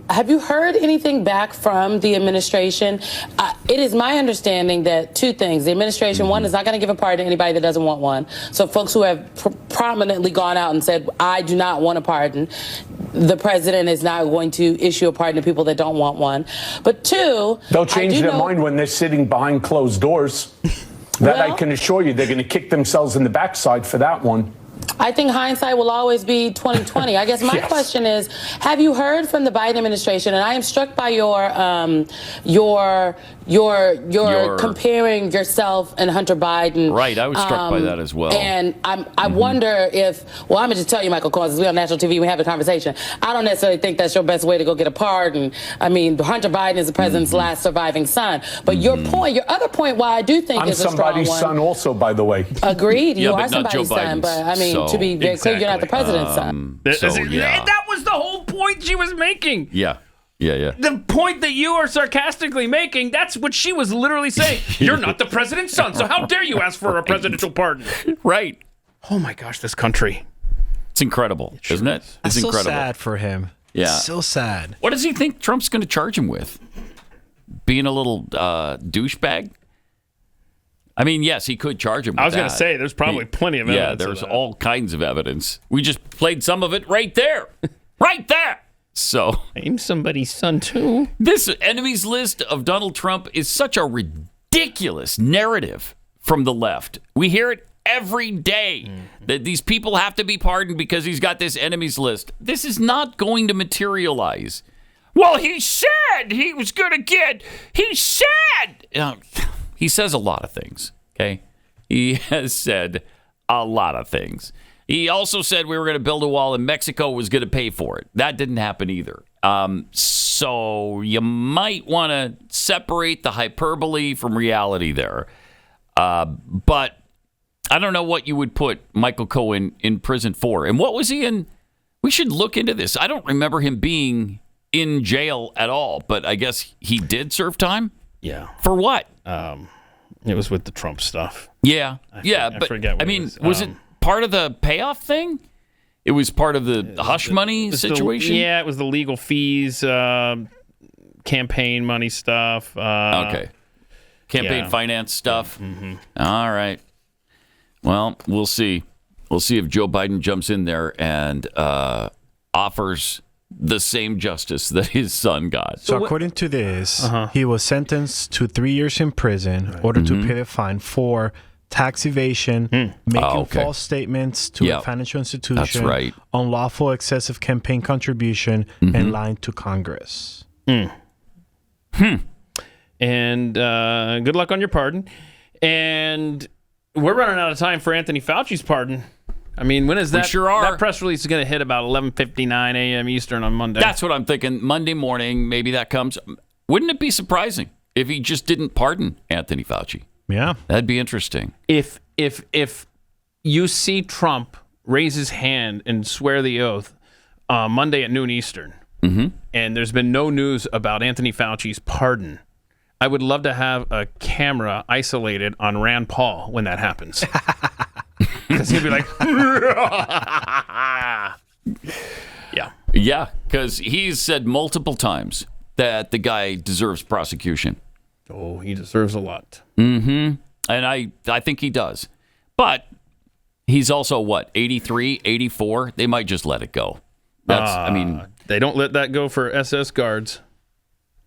Have you heard anything back from the administration? It is my understanding that two things. The administration, one, is not going to give a pardon to anybody that doesn't want one. So folks who have prominently gone out and said, I do not want a pardon, the president is not going to issue a pardon to people that don't want one. But two, they'll change their mind when they're sitting behind closed doors. I can assure you they're going to kick themselves in the backside for that one. I think hindsight will always be 20/20. I guess my question is, have you heard from the Biden administration? And I am struck by your comparing yourself and Hunter Biden. Right, I was struck by that as well. And I wonder if, well, I'm going to just tell you, Michael, because we're on national TV, we have a conversation. I don't necessarily think that's your best way to go get a pardon. I mean, Hunter Biden is the president's last surviving son. But your other point, why I do think is a strong one. I'm somebody's son also, by the way. Agreed. You but are not Joe somebody's son. Biden's. But I mean, to be very clear, you're not the president's son. That was the whole point she was making. Yeah. The point that you are sarcastically making, that's what she was literally saying. You're not the president's son, so how dare you ask for a presidential pardon? Right. Oh my gosh, this country. It's incredible, isn't it? It's so incredible. sad for him. Yeah. So sad. What does he think Trump's going to charge him with? Being a little douchebag? I mean, yes, he could charge him with I was going that. to say, there's probably plenty of evidence. Yeah, there's all kinds of evidence. We just played some of it right there. Right there. So, I'm somebody's son, too. This enemies list of Donald Trump is such a ridiculous narrative from the left. We hear it every day that these people have to be pardoned because he's got this enemies list. This is not going to materialize. Well, he said he was going to get, he said. He says a lot of things, okay? He has said a lot of things. He also said we were going to build a wall and Mexico was going to pay for it. That didn't happen either. So you might want to separate the hyperbole from reality there. But I don't know what you would put Michael Cohen in prison for. And what was he in? We should look into this. I don't remember him being in jail at all, but I guess he did serve time? Yeah. For what? It was with the Trump stuff. Yeah. I forget what was it part of the payoff thing? It was part of the hush money situation? It was the legal fees, campaign money stuff. Okay. Campaign finance stuff. Mm-hmm. All right. Well, we'll see. We'll see if Joe Biden jumps in there and offers the same justice that his son got. So according to this, he was sentenced to 3 years in prison in order to pay the fine for tax evasion, making false statements to a financial institution, That's right. unlawful excessive campaign contribution, and lying to Congress. And good luck on your pardon. And we're running out of time for Anthony Fauci's pardon. I mean, when is that? We sure are. That press release is going to hit about 11:59 a.m. Eastern on Monday. That's what I'm thinking. Monday morning, maybe that comes. Wouldn't it be surprising if he just didn't pardon Anthony Fauci? Yeah. That'd be interesting. If you see Trump raise his hand and swear the oath Monday at noon Eastern, and there's been no news about Anthony Fauci's pardon, I would love to have a camera isolated on Rand Paul when that happens. Because he'll be like, yeah. Yeah, because he's said multiple times that the guy deserves prosecution. Oh, he deserves a lot. And I think he does. But he's also, 83, 84? They might just let it go. They don't let that go for SS guards.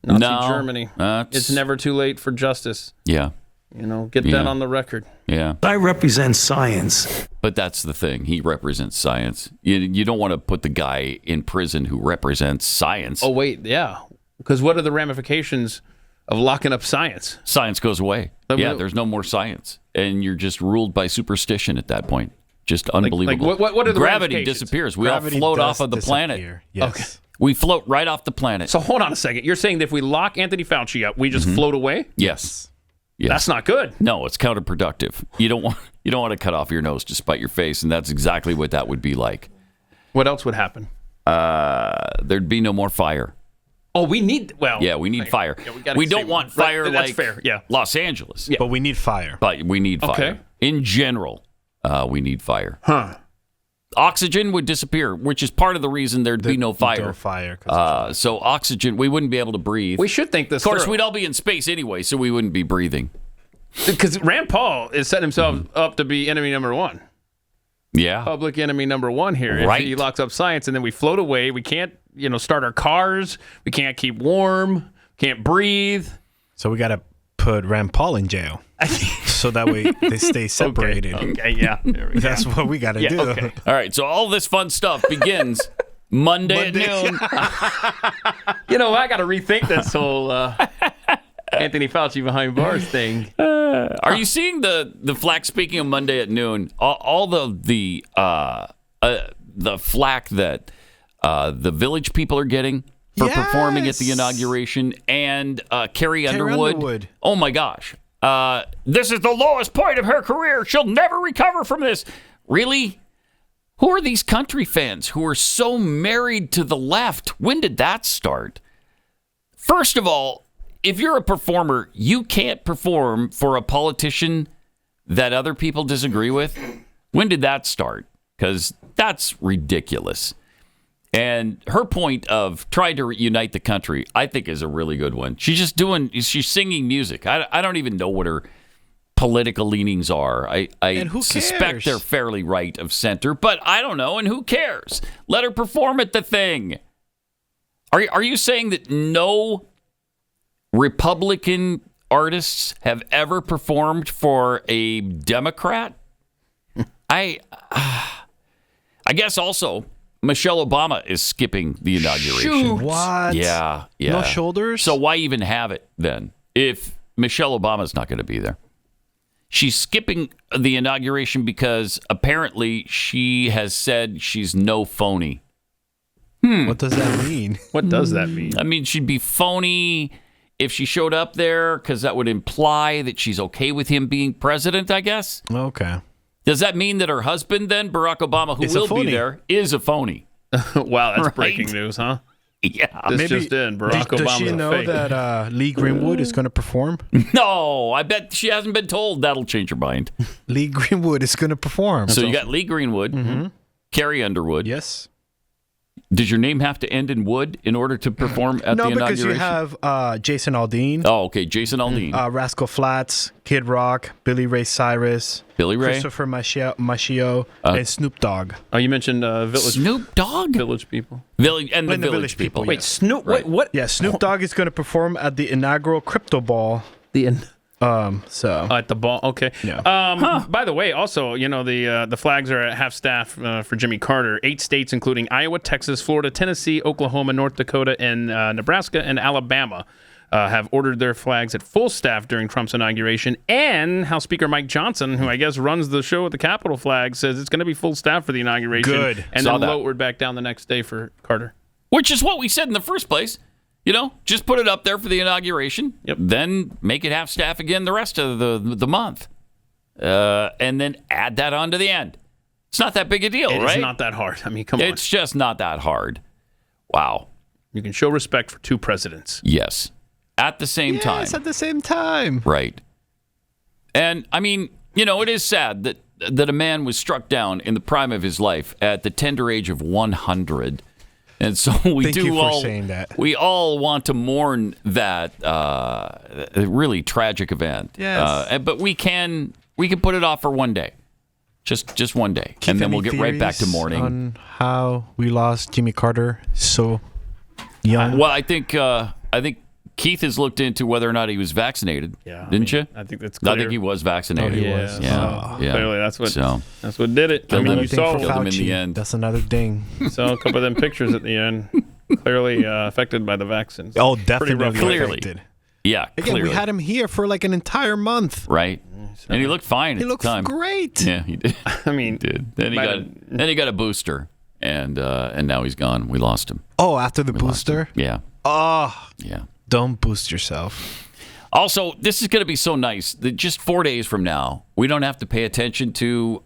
Nazi Germany. It's never too late for justice. Yeah. Get that on the record. Yeah. I represent science. But that's the thing. He represents science. You don't want to put the guy in prison who represents science. Oh, wait. Yeah. Because what are the ramifications of locking up science? Science goes away. There's no more science. And you're just ruled by superstition at that point. Just unbelievable. What are the Gravity disappears. We all float off of the planet. Yes. Okay. We float right off the planet. So hold on a second. You're saying that if we lock Anthony Fauci up, we just float away? Yes. That's not good. No, it's counterproductive. You don't want to cut off your nose to spite your face, and that's exactly what that would be like. What else would happen? There'd be no more fire. Oh, we need we need fire. Yeah, we don't want fire that's like fair. Yeah. Los Angeles. Yeah. But we need fire. But we need fire. Okay. In general, we need fire. Huh. Oxygen would disappear, which is part of the reason there'd be no fire. No fire. So oxygen, we wouldn't be able to breathe. We should think this Of course, through. we'd all be in space anyway, so we wouldn't be breathing. Because Rand Paul is setting himself up to be enemy number one. Yeah. Public enemy number one here. Right. If he locks up science and then we float away, we can't, start our cars. We can't keep warm. Can't breathe. So we got to put Rand Paul in jail. So that way they stay separated. Okay, yeah. That's what we got to do. Okay. All right, so all this fun stuff begins Monday at noon. I got to rethink this whole Anthony Fauci behind bars thing. Are you seeing the flack? Speaking of Monday at noon, all the flack that the Village people are getting for performing at the inauguration, and Carrie Underwood. Oh my gosh, this is the lowest point of her career. She'll never recover from this. Really? Who are these country fans who are so married to the left? When did that start? First of all, if you're a performer, you can't perform for a politician that other people disagree with. When did that start? Because that's ridiculous. And her point of trying to unite the country, I think, is a really good one. She's singing music. I don't even know what her political leanings are. I suspect they're fairly right of center, but I don't know, and who cares? Let her perform at the thing. Are you saying that no Republican artists have ever performed for a Democrat? I guess also Michelle Obama is skipping the inauguration. Shoot. What? Yeah. No shoulders? So why even have it then if Michelle Obama's not going to be there? She's skipping the inauguration because apparently she has said she's no phony. What does that mean? What does that mean? I mean, she'd be phony if she showed up there because that would imply that she's okay with him being president, I guess. Okay. Does that mean that her husband, then, Barack Obama, who will be there, is a phony? Wow, that's Right? breaking news, huh? Yeah. This just in. Barack Obama. Does she know that Lee Greenwood is going to perform? No, I bet she hasn't been told. That'll change her mind. Lee Greenwood is going to perform. So you got Lee Greenwood, Carrie Underwood. Yes. Does your name have to end in wood in order to perform at the inauguration? No, because you have Jason Aldean. Oh, okay. Jason Aldean. Rascal Flatts, Kid Rock, Billy Ray Cyrus, Billy Ray, Christopher Machio, and Snoop Dogg. Oh, you mentioned Village. Snoop Dogg? Village People. The Village People. Wait, yes. Snoop. Right. What? Yeah, Snoop Dogg is going to perform at the inaugural Crypto Ball. At the ball. Okay. Yeah. By the way, also, the flags are at half staff for Jimmy Carter. 8 states, including Iowa, Texas, Florida, Tennessee, Oklahoma, North Dakota, and Nebraska and Alabama, have ordered their flags at full staff during Trump's inauguration. And House Speaker Mike Johnson, who I guess runs the show at the Capitol flag, says it's going to be full staff for the inauguration. Good. And Saw then that. lowered back down the next day for Carter. Which is what we said in the first place. Just put it up there for the inauguration. Yep. Then make it half staff again the rest of the month. And then add that on to the end. It's not that big a deal, right? It's not that hard. I mean, come on. It's just not that hard. Wow. You can show respect for 2 presidents. Yes. At the same time. Yes, at the same time. Right. And, I mean, it is sad that a man was struck down in the prime of his life at the tender age of 100. And so Thank you for saying that. We all want to mourn that really tragic event. Yes. But we can put it off for one day, just one day, Keith, and then any we'll get right back to theories mourning. on how we lost Jimmy Carter so young. Well, I think Keith has looked into whether or not he was vaccinated. Yeah, didn't you? I think that's clear. I think he was vaccinated. Oh, he was. Yeah. So, yeah. Clearly, that's what did it. Killed him. You saw Killed him in the end. That's another thing. saw a couple of them pictures at the end. Clearly affected by the vaccines. Oh, Pretty definitely rough. affected. Yeah, Again, clearly. we had him here for like an entire month. Right. And he looked fine He at looked the time. great. Yeah, he did. I mean, He did. Then he got a booster, and now he's gone. We lost him. Oh, after the booster? Yeah. Oh, yeah. Don't boost yourself. Also, this is going to be so nice that just 4 days from now, we don't have to pay attention to,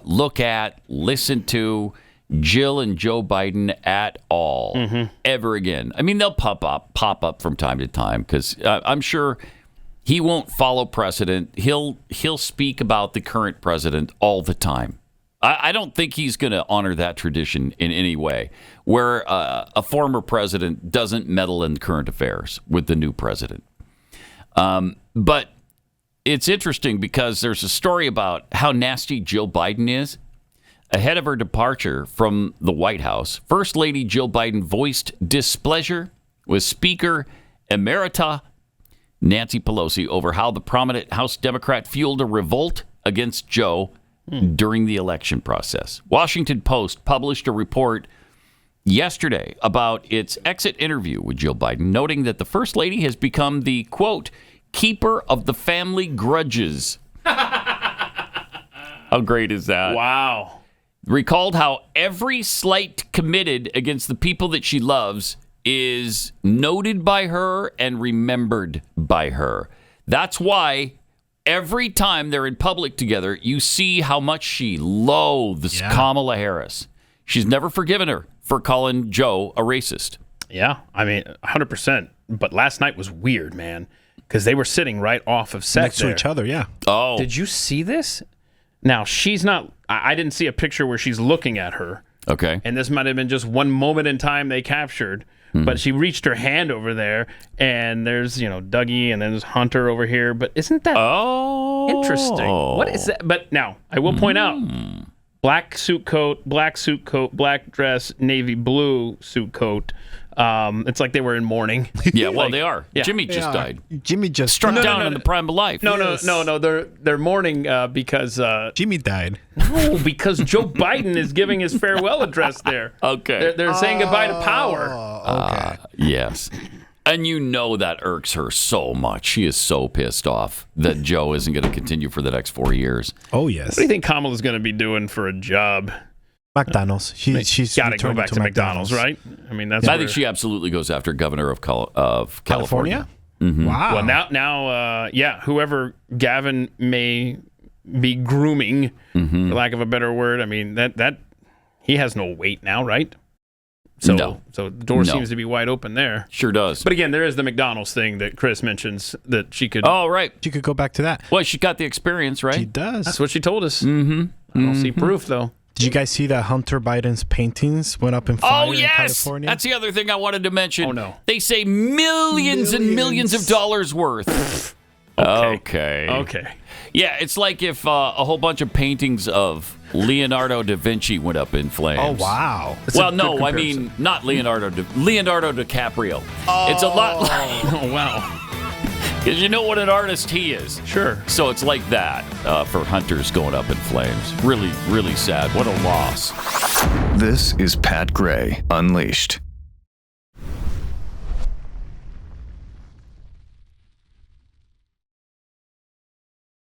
look at, listen to Jill and Joe Biden at all ever again. I mean, they'll pop up from time to time because I'm sure he won't follow precedent. He'll speak about the current president all the time. I don't think he's going to honor that tradition in any way, where a former president doesn't meddle in current affairs with the new president. But it's interesting because there's a story about how nasty Jill Biden is. Ahead of her departure from the White House, First Lady Jill Biden voiced displeasure with Speaker Emerita Nancy Pelosi over how the prominent House Democrat fueled a revolt against Joe during the election process. Washington Post published a report yesterday about its exit interview with Jill Biden, noting that the First Lady has become the, quote, keeper of the family grudges. How great is that? Wow. Recalled how every slight committed against the people that she loves is noted by her and remembered by her. That's why every time they're in public together, you see how much she loathes Kamala Harris. She's never forgiven her for calling Joe a racist. Yeah, I mean, 100%. But last night was weird, man, because they were sitting right off of set Next to each other, yeah. Oh. Did you see this? Now, she's not... I didn't see a picture where she's looking at her. Okay. And this might have been just one moment in time they captured. But she reached her hand over there, and there's, Dougie, and then there's Hunter over here. But isn't that interesting? What is that? But now, I will point out, black suit coat, black dress, navy blue suit coat. It's like they were in mourning. Yeah, well, they are. Yeah. Jimmy just died. Jimmy just struck down in the prime of life. No. They're mourning because Jimmy died. No, because Joe Biden is giving his farewell address there. Okay, they're saying goodbye to power. Okay. Yes, and that irks her so much. She is so pissed off that Joe isn't going to continue for the next 4 years. Oh yes. What do you think Kamala's going to be doing for a job? McDonald's. She's got to go back to McDonald's, right? I mean, that's. I think she absolutely goes after governor of California. Wow. Well, now, whoever Gavin may be grooming, for lack of a better word. I mean, that he has no weight now, right? So the door seems to be wide open there. Sure does. But again, there is the McDonald's thing that Kris mentions that she could. Oh, right. She could go back to that. Well, she got the experience, right? She does. That's what she told us. Mm-hmm. I don't see proof, though. Did you guys see that Hunter Biden's paintings went up in fire in California? That's the other thing I wanted to mention. Oh, no. They say millions and millions of dollars worth. Okay. Yeah, it's like if a whole bunch of paintings of Leonardo da Vinci went up in flames. Oh, wow. I mean, not Leonardo DiCaprio. It's a lot like... Oh, wow. Because you know what an artist he is. Sure. So it's like that for Hunter's going up in flames. Really, really sad. What a loss. This is Pat Gray Unleashed.